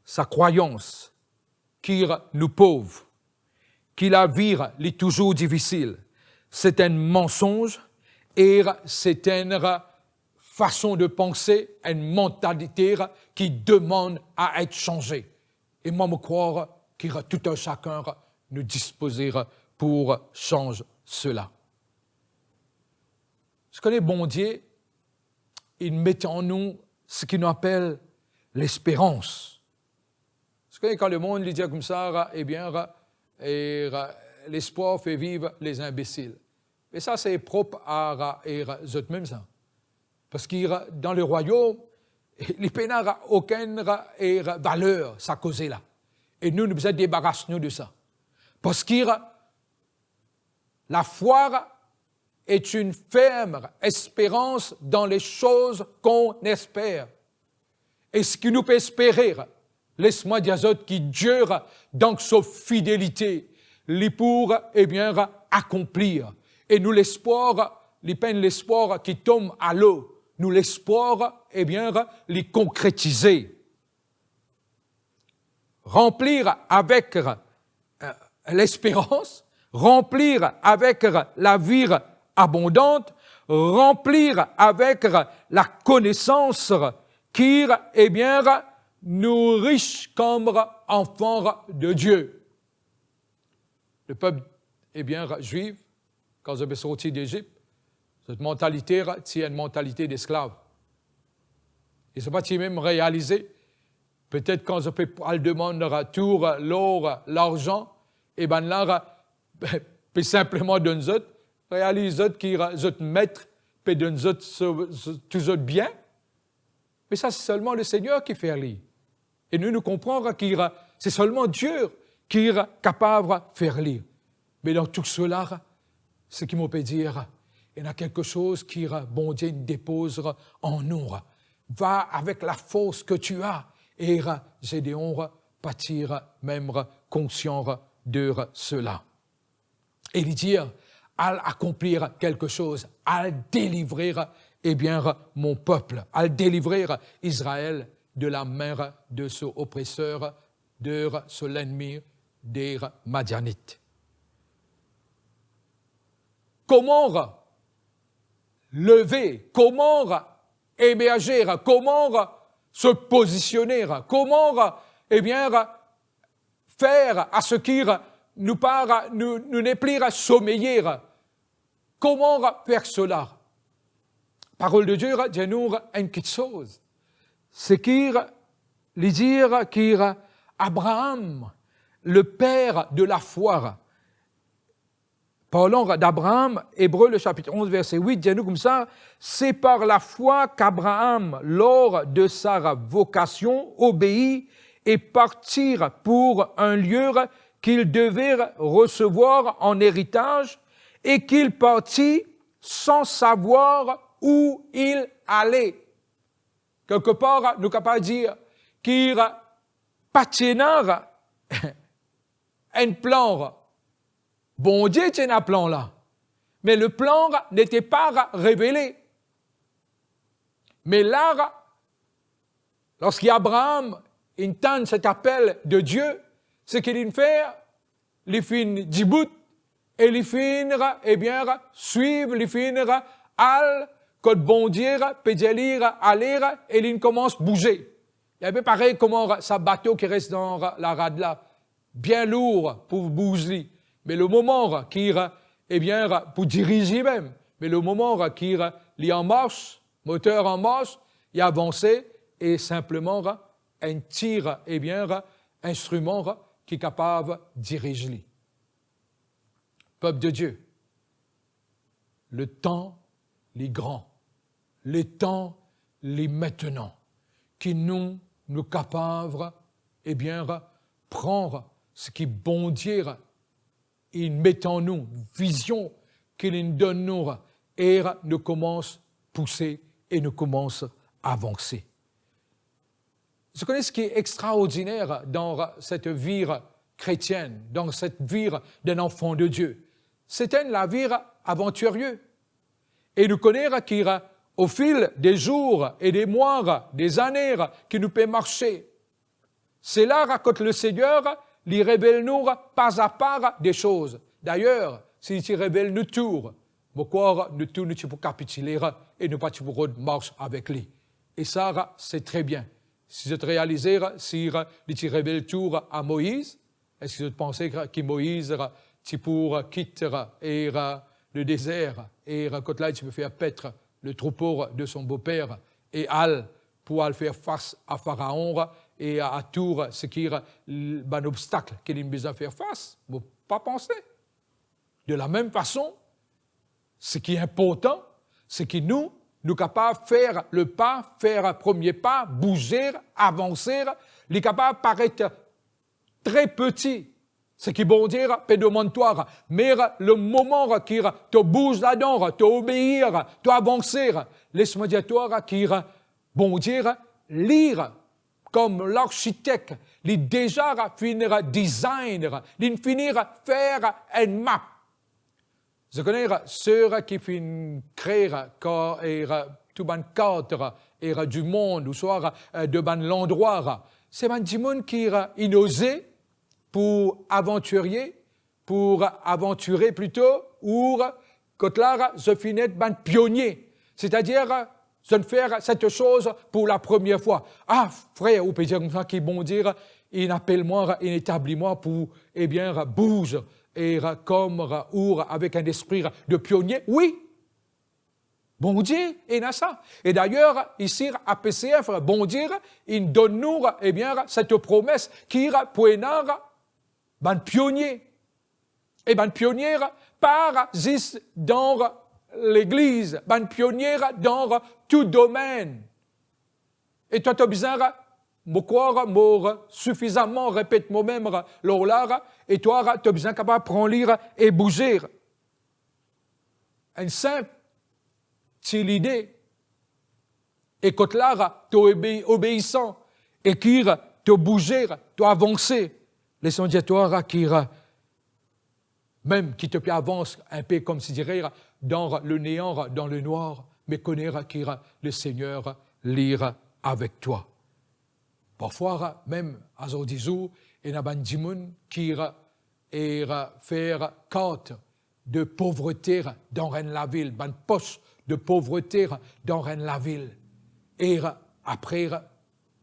Sa croyance qui nous pauvres, qui la vie est toujours difficile, c'est un mensonge et c'est une façon de penser, une mentalité qui demande à être changée. Et moi, je crois qu'il y a tout un chacun nous disposer pour changer cela. Ce que les bon Dieu, il met en nous ce qu'il nous appelle l'espérance. Ce que quand le monde lui dit comme ça, eh bien, l'espoir fait vivre les imbéciles. Et ça, c'est propre à eux même ça. Parce que dans le royaume, les peines n'ont aucune valeur, ça causé là. Et nous devons débarrasser de ça. Parce que la foi est une ferme espérance dans les choses qu'on espère. Et ce qui nous peut espérer, laisse-moi dire qui Dieu, dans sa fidélité, les pour, eh bien, accomplir. Et nous l'espoir, les peines l'espoir qui tombe à l'eau, nous l'espoir, eh bien, les concrétiser. Remplir avec l'espérance, remplir avec la vie abondante, remplir avec la connaissance qui, eh bien, nous riches comme enfants de Dieu. Le peuple, eh bien, juif, quand ils sont sortis d'Égypte, cette mentalité, c'est une mentalité d'esclave. Ils ne sont pas même réalisés. Peut-être quand ils peuvent demander retour l'or, l'argent, et bien là, peut simplement donner autres, réaliser qu'ils autres maîtres, peut donner tous autres biens. Mais ça, c'est seulement le Seigneur qui fait lire. Et nous comprenons que c'est seulement Dieu qui est capable de faire lire. Mais dans tout cela, ce qui me peut dire, il y a quelque chose qui, bon Dieu, dépose en nous. Va avec la force que tu as. Et Gédéon pâtir même conscient de cela. Et il dit, à accomplir quelque chose, à délivrer, eh bien, mon peuple, à délivrer Israël de la main de ce oppresseur, de ce l'ennemi des Madianites. Comment lever, comment émerger, comment se positionner, comment eh bien, faire à ce qui nous n'est plus sommeiller. Comment faire cela? Parole de Dieu dit nous une petite chose. C'est qu'il dit qu'Abraham, le père de la foi, parlons d'Abraham, Hébreux, le chapitre 11, verset 8, dit nous comme ça, c'est par la foi qu'Abraham, lors de sa vocation, obéit et partir pour un lieu qu'il devait recevoir en héritage et qu'il partit sans savoir où il allait. Quelque part, nous sommes capables de dire qu'il patineur un plan. Bon Dieu tient un plan là. Mais le plan n'était pas révélé. Mais là, lorsqu'Abraham entend cet appel de Dieu, ce qu'il fait, il finit Djibouti et il finit, eh bien, suivre, il finit al, que bon Dieu peut dire aller et il commence à bouger. Il y avait pareil comme ça bateau qui reste dans la rade là, bien lourd pour bouger. Mais le moment qu'il, eh bien, pour diriger même, mais le moment qu'il est en marche, moteur en marche, il a avancé et simplement un tir, eh bien, instrument qui est capable de diriger. Peuple de Dieu, le temps, les grands, le temps, les maintenant, qui nous capables, eh bien, prendre ce qui bon Dieu, il met en nous, vision qu'il nous donne nous, et nous commence à pousser et nous commence à avancer. Je connais ce qui est extraordinaire dans cette vie chrétienne, dans cette vie d'un enfant de Dieu. C'est la vie aventureuse. Et nous connaissons qu'au fil des jours et des mois, des années, qui nous peut marcher. C'est là que le Seigneur lui révèle nous pas à pas des choses. D'ailleurs, s'il te révèle nous tout, pourquoi nous tous nous pouvons capituler et ne pas pouvoir marcher avec lui. Et ça, c'est très bien. Si je te réalisais, si il te révèle tout à Moïse, est-ce que je pensais que Moïse, tu pourrais quitter le désert et quand là, tu peux faire paître le troupeau de son beau-père et Al pour aller faire face à Pharaon et à tout ce qui est un obstacle qu'il a besoin de faire face. Il ne faut pas penser. De la même façon, ce qui est important, c'est que nous sommes capables de faire le pas, faire un premier pas, bouger, avancer, nous sommes capables de paraître très petit. Ce qui bon dire, peut demander toi, mais le moment qui te bouge là-dedans, te obéir, te avancer, laisse-moi dire toi qui bon dire, lire comme l'architecte, il déjà finir designer, il finir faire une map. Je connais ceux qui finissent créer quand tout ban cadre du monde ou soit de ban l'endroit. C'est un petit monde qui innosé pour aventurer plutôt, ou quand là, je finis ban pionnier. C'est-à-dire, je ne faire cette chose pour la première fois. Ah, frère, ou peut dire comme ça, qui bon dire, il appelle moi, il établit moi pour, eh bien, bouge, et comme, ou avec un esprit de pionnier. Oui. Bon Dieu, il a ça. Et d'ailleurs, ici, à PCF, bon Dieu, il donne nous, eh bien, cette promesse qui pour ban pionnier. Et ban pionnier, pas juste dans l'Église, ban pionnier dans tout domaine. Et toi, tu as besoin de croire, suffisamment répète moi-même l'orlar, et toi, tu as besoin capable de prendre lire et bouger. Une simple l'idée. Et quand là, tu es obéissant, et qui tu bouger, tu avancer. Laissons dire toi qui même qui te avance un peu comme si dirait dans le néant, dans le noir, mais connaître qui le Seigneur lire avec toi. Parfois, même à Zodizou, il y a des gens qui faire compte de pauvreté dans la ville, une poche de pauvreté dans la ville. Et après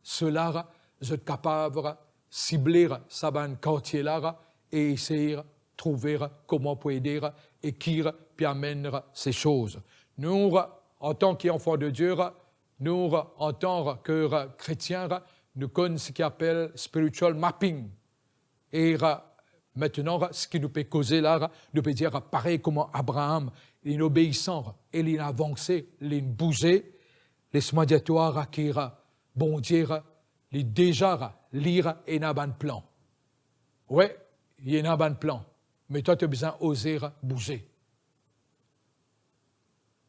cela, je suis capable cibler sa ban quartier là et essayer de trouver comment pour aider et qui peut amener ces choses. Nous, en tant qu'enfants de Dieu, nous, en tant que chrétiens, nous connaissons ce qu'on appelle spiritual mapping. Et maintenant, ce qui nous peut causer là, nous peut dire pareil comme Abraham, il est obéissant, il est avancé, il est bougé, laisse-moi dire toi qui bon Dieu, il est déjà lire et n'a pas de plan. Oui, il y a un bon plan, mais toi tu as besoin d'oser bouger.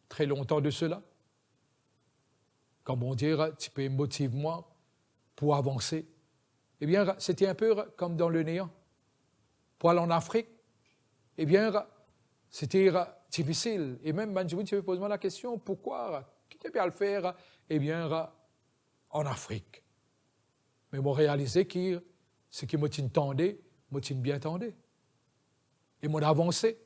Très longtemps de cela, quand bon Dieu, tu peux motiver moi pour avancer, eh bien, c'était un peu comme dans le néant. Pour aller en Afrique, eh bien, c'était difficile. Et même, tu me poses moi la question, pourquoi? Qui t'a bien le faire? Eh bien, en Afrique. Mais moi, réalisé que ce qui m'attendait, bien tendait. Et m'ont avancé.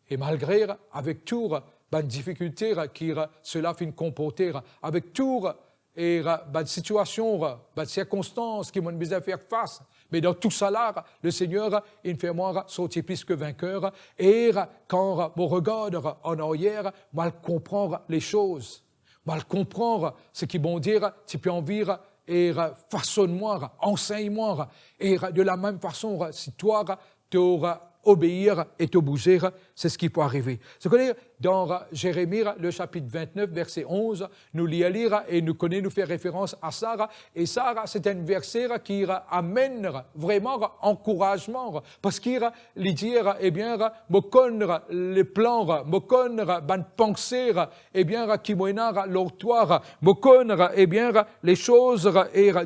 Et malgré, avec tout, les difficultés qui cela fait comporter, avec tout, et les situations, les circonstances qui m'ont besoin de faire face. Mais dans tout ça là, le Seigneur, il fait moi sortir plus que vainqueur. Et quand je regarde en arrière, je comprends les choses. Je comprends ce qui vont dire, tu peux en vivre et façonne-moi, enseigne-moi. Et de la même façon, si toi, tu auras obéir et te bouger, c'est ce qui peut arriver. Ce qu'on dit dans Jérémie, le chapitre 29, verset 11, nous l'y lire et nous connaissons, nous fait référence à Sarah. Et Sarah, c'est un verset qui amène vraiment encouragement. Parce qu'il lui dit, eh bien, me connaître les plans, me connaître ban pensée, eh bien, qui m'énare l'autoire, me connaître, eh bien, les choses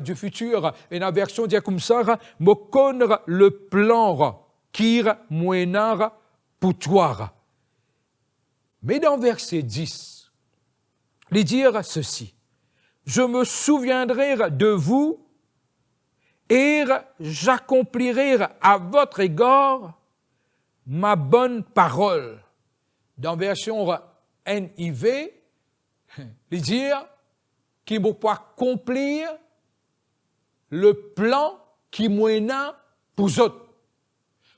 du futur. Et la version dit comme ça, me connaître le plan Kir moénar poutoire. Mais dans verset 10, il dit ceci. Je me souviendrai de vous et j'accomplirai à votre égard ma bonne parole. Dans version NIV, il dit qu'il ne peut pas accomplir le plan qui moéna pour autres.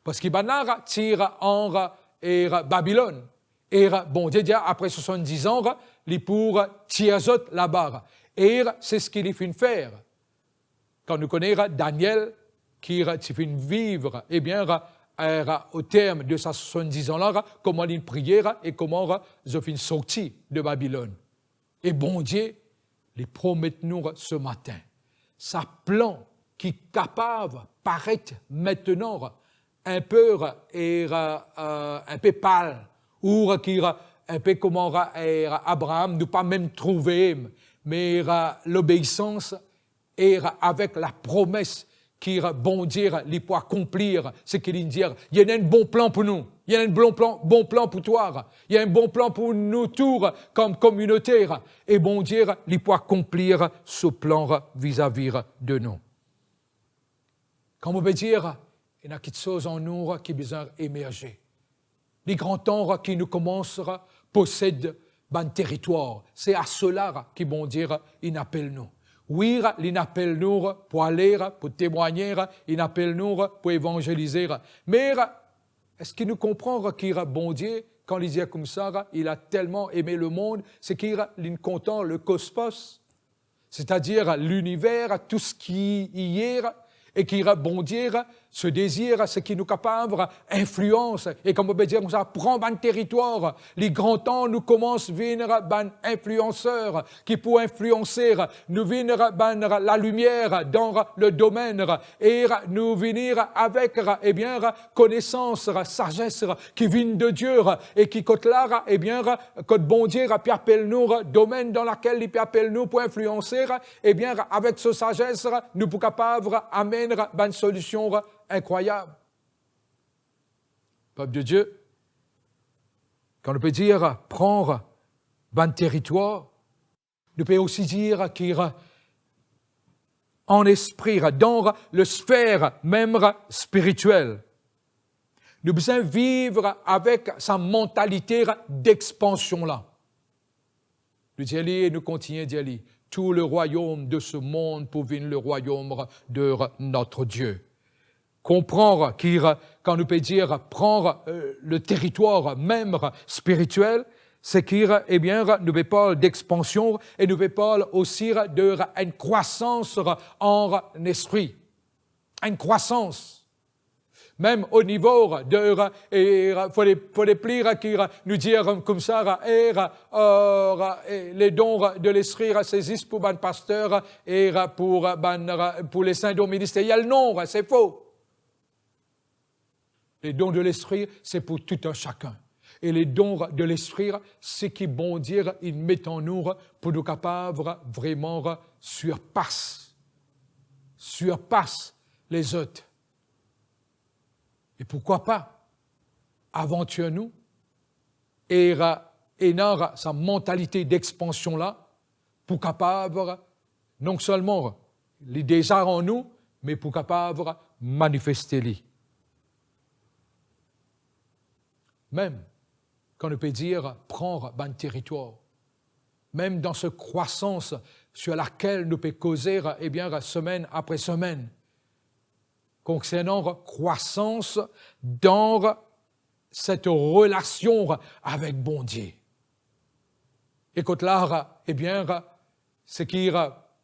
Parce qu'il banara tire en Babylone. Et bon Dieu, après 70 ans, il pour tirer là-bas. Et c'est ce qu'il fait faire. Quand nous connaissons Daniel, qui fait vivre, eh bien, au terme de sa 70 ans-là, comment il prière et comment il fait sortir de Babylone. Et bon Dieu, il promet nous ce matin, sa plan qui est capable de paraître maintenant un peu pâle, ou qui un peu comme Abraham, ne pas même trouver, mais l'obéissance et avec la promesse qui bon Dieu il peut accomplir ce qu'il dit. Il y a un bon plan pour nous, il y a un bon plan pour toi, il y a un bon plan pour nous tous comme communauté, et bon Dieu il peut accomplir ce plan vis-à-vis de nous. Comme on peut dire, il y a quelque chose en nous qui a besoin d'émerger. Les grands temps qui nous commencent possèdent un territoire. C'est à cela qui bon Dieu il appelle nous. Oui, il appelle nous pour aller, pour témoigner, il appelle nous pour évangéliser. Mais est-ce qu'il nous comprend qu'il a bon Dieu, quand il dit comme ça, il a tellement aimé le monde, c'est qu'il content le cosmos, c'est-à-dire l'univers, tout ce qui y est, et qui bon Dieu, ce désir, ce qui nous capable influence. Et comme on peut dire, ça prend un territoire. Les grands temps nous commencent à venir un influenceur qui peut influencer, nous venir la lumière dans le domaine et nous venir avec eh bien connaissance, sagesse qui vient de Dieu et qui côté là eh bien côté bon Dieu puis appelle nous domaine dans lequel il appelle nous pour influencer eh bien avec ce sagesse nous pour capable amener une solution incroyable. Peuple de Dieu, quand on peut dire prendre un territoire, on peut aussi dire qu'il en esprit, dans le sphère même spirituelle. Nous devons vivre avec sa mentalité d'expansion là. Nous disons et nous continuons d'y aller. tout le royaume de ce monde pour venir le royaume de notre Dieu. Comprendre quand nous peut dire prendre le territoire même spirituel, c'est qu'il nous parle d'expansion et nous parle aussi d'une croissance en esprit. Une croissance. Même au niveau de, faut les plier qui nous dire comme ça, les dons de l'esprit saisissent pour ban pasteur et pour les saints dons ministériels. Non, c'est faux. Les dons de l'esprit, c'est pour tout un chacun. Et les dons de l'esprit, c'est qui, bon dire, ils mettent en nous pour nous capables vraiment surpasse les autres. Et pourquoi pas aventure-nous et dans sa mentalité d'expansion-là pour capable non seulement les déjà en nous, mais pour capable manifester-les. Même quand on peut dire prendre un territoire, même dans cette croissance sur laquelle nous peut causer semaine après semaine, concernant croissance dans cette relation avec bon Dieu. Et quand là, ce qui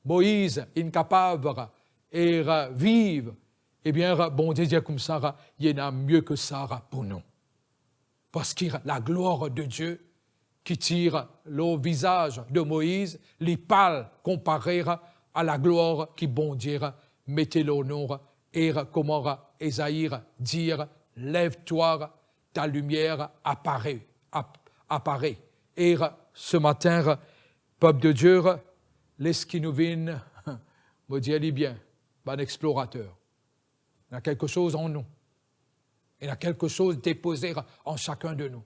Moïse incapable et vivre, bon Dieu dit comme ça, il y en a mieux que ça pour nous. Parce que la gloire de Dieu qui tire le visage de Moïse, les parle comparé à la gloire qui bon Dieu mettait l'honneur. Et comment Ésaïe dire, lève-toi, ta lumière apparaît. Et ce matin, peuple de Dieu, laisse qui nous vienne, me dit bien, un explorateur. Il y a quelque chose en nous. Il y a quelque chose déposé en chacun de nous.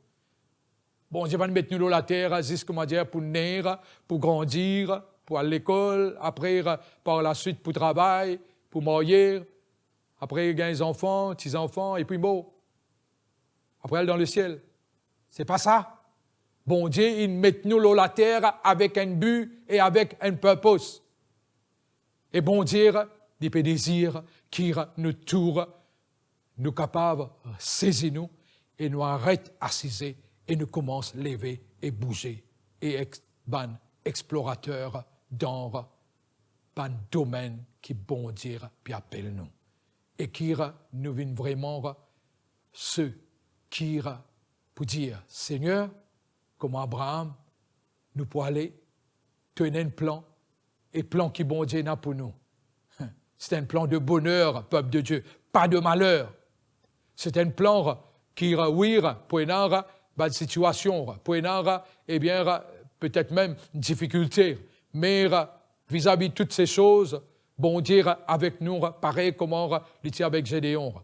Bon, Dieu va nous mettre nous dans la terre, comment dire, pour naître, pour grandir, pour aller à l'école, après, par la suite, pour travailler, pour marier. Après, il y a des enfants, petits-enfants, et puis bon. Après, elle dans le ciel. C'est pas ça. Bon Dieu, il met nous dans la terre avec un but et avec un purpose. Et bon Dieu, il peut désir qu'il nous tourne, nous capables de saisir nous et nous arrête assiser et nous commence à lever et bouger et explorateur dans un domaine qui bon Dieu puis appelle nous. Et qui nous vient vraiment ceux qui pour dire, Seigneur, comme Abraham, nous pouvons aller tenir un plan, et plan qui bon Dieu n'a pour nous. C'est un plan de bonheur, peuple de Dieu, pas de malheur. C'est un plan qui oui, pour une situation, pour une peut-être même une difficulté, mais vis-à-vis de toutes ces choses, bon Dieu avec nous, pareil comme il était avec Gédéon.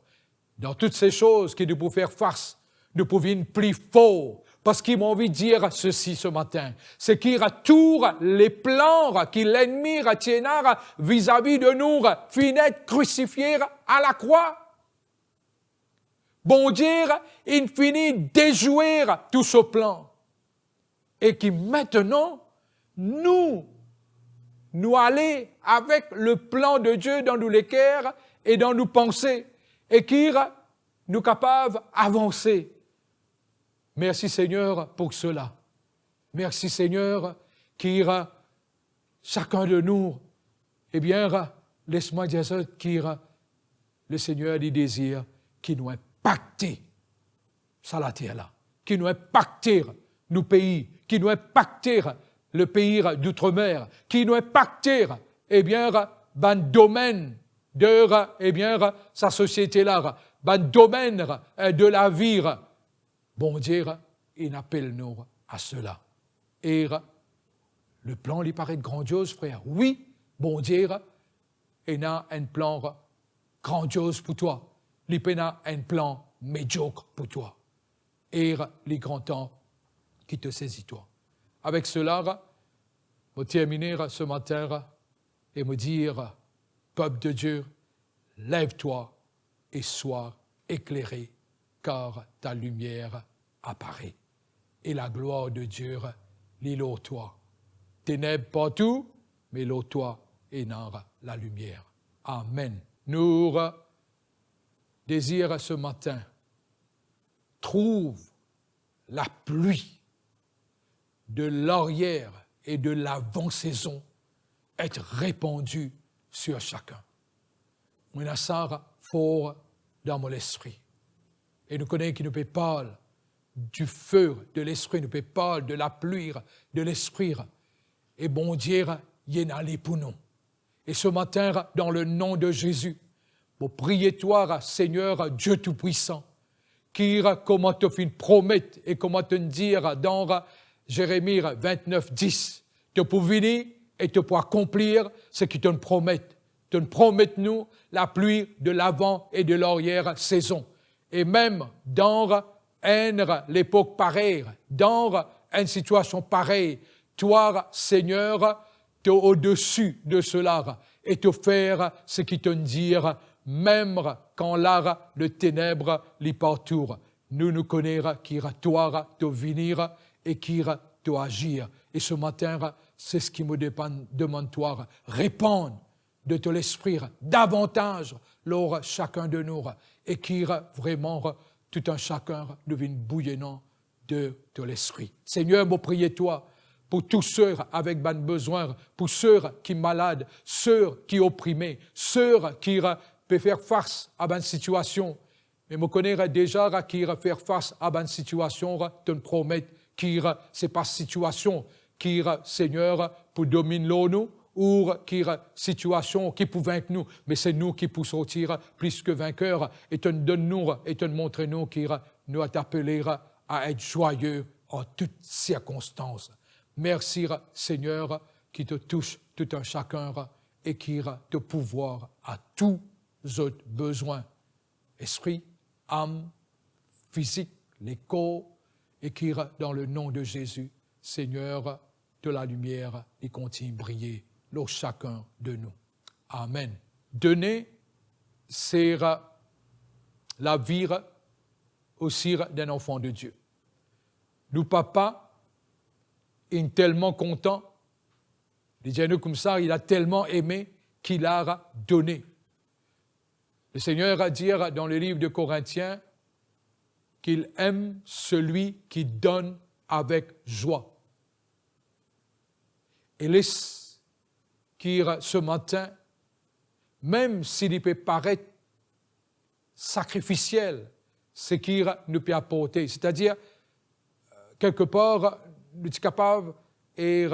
Dans toutes ces choses qui nous pouvons faire face, nous pouvons être plus forts. Parce qu'ils m'ont envie de dire ceci ce matin. C'est qu'il retourne les plans que l'ennemi retient vis-à-vis de nous, finit crucifiés à la croix. Bon Dieu, il finit de déjouer tout ce plan. Et qui maintenant, nous aller avec le plan de Dieu dans nos cœurs et dans nos pensées, et qui nous capables d'avancer. Merci Seigneur pour cela. Merci Seigneur qui chacun de nous, laisse-moi dire ça, qui le Seigneur des désirs qui nous impacte ça la terre là, qui nous impacte nos pays, qui nous impacte le pays d'outre-mer, qui nous impacte, dans le domaine de, sa société-là, dans le domaine de la vie. Bon Dieu, il appelle nous à cela. Et le plan lui paraît grandiose, frère. Oui, bon Dieu, il a un plan grandiose pour toi. Il a un plan médiocre pour toi. Et les grands temps qui te saisit toi. Avec cela, je vais terminer ce matin et me dire, peuple de Dieu, lève-toi et sois éclairé, car ta lumière apparaît. Et la gloire de Dieu l'île toi. Ténèbres partout, mais l'eau toi et nara la lumière. Amen. Nous désirons ce matin, trouve la pluie de l'arrière et de l'avant-saison être répandue sur chacun. Mon assara fort dans mon esprit. Et nous connaissons qu'il nous peut parler du feu de l'esprit, nous peut parler de la pluie de l'esprit. Et bon Dieu, il est allé pour nous. Et ce matin, dans le nom de Jésus, pour prier toi, Seigneur Dieu Tout-Puissant, qui, comment te fait une promesse et comment te dire dans Jérémie 29, 10, te pour venir et te pour accomplir ce qu'il te promet. Te promet nous la pluie de l'avant et de l'arrière saison. Et même dans l'époque pareille, dans une situation pareille, toi, Seigneur, tu es au-dessus de cela et te faire ce qui te dit, même quand l'art de ténèbres l'y partout. Nous connaissons qui toi te venir et qui te agir. Et ce matin, c'est ce qui me demande toi, répandre de ton esprit davantage lors chacun de nous et qui vraiment tout un chacun devienne bouillonnant de ton esprit. Seigneur, je prie toi pour tous ceux avec ban besoin, pour ceux qui sont malades, ceux qui sont opprimés, ceux qui peuvent faire face à une situation. Mais je connais déjà qui peuvent faire face à une situation, te promets qui c'est pas situation qui Seigneur pour dominer nous ou qui situation qui peut vaincre nous, mais c'est nous qui pouvons sortir plus que vainqueurs et te donne-nous et te montrer nous qui nous appelé à être joyeux en toutes circonstances. Merci Seigneur qui te touche tout un chacun et qui te pouvoir à tous autres besoins, esprit, âme, physique, les corps, et qui dans le nom de Jésus, Seigneur, de la lumière, il continue de briller dans chacun de nous. Amen. Donner, c'est la vie aussi d'un enfant de Dieu. Nous, papa, il est tellement content, disons-nous comme ça, il a tellement aimé qu'il a donné. Le Seigneur a dit dans le livre de Corinthiens qu'il aime celui qui donne avec joie. Et laisse qu'il, ce matin, même s'il peut paraître sacrificiel, ce qu'il nous peut apporter, c'est-à-dire, quelque part, nous sommes capables de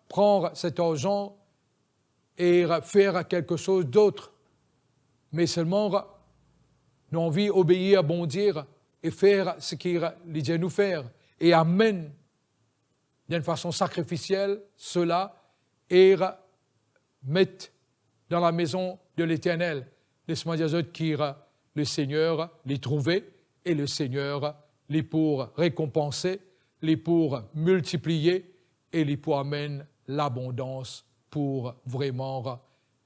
prendre cet argent et faire quelque chose d'autre. Mais seulement, nous avons envie d'obéir à bon Dieu et faire ce qu'il dit nous faire. Et amène d'une façon sacrificielle cela et mettre dans la maison de l'Éternel. Laisse-moi dire qui le Seigneur les trouver et le Seigneur les pour récompenser, les pour multiplier et les pour amener l'abondance pour vraiment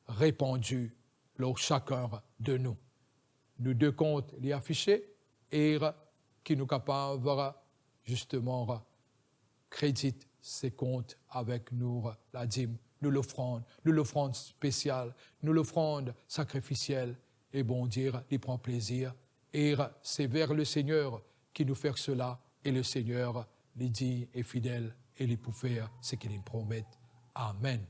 répandu lors chacun de nous. Nous deux comptes les afficher et qui nous capables justement crédit ces comptes avec nous la dîme, nous l'offrande spéciale, nous l'offrande sacrificielle et bon Dieu, il prend plaisir et c'est vers le Seigneur qui nous fait cela et le Seigneur, il dit, est fidèle et il peut faire ce qu'il promet. Amen.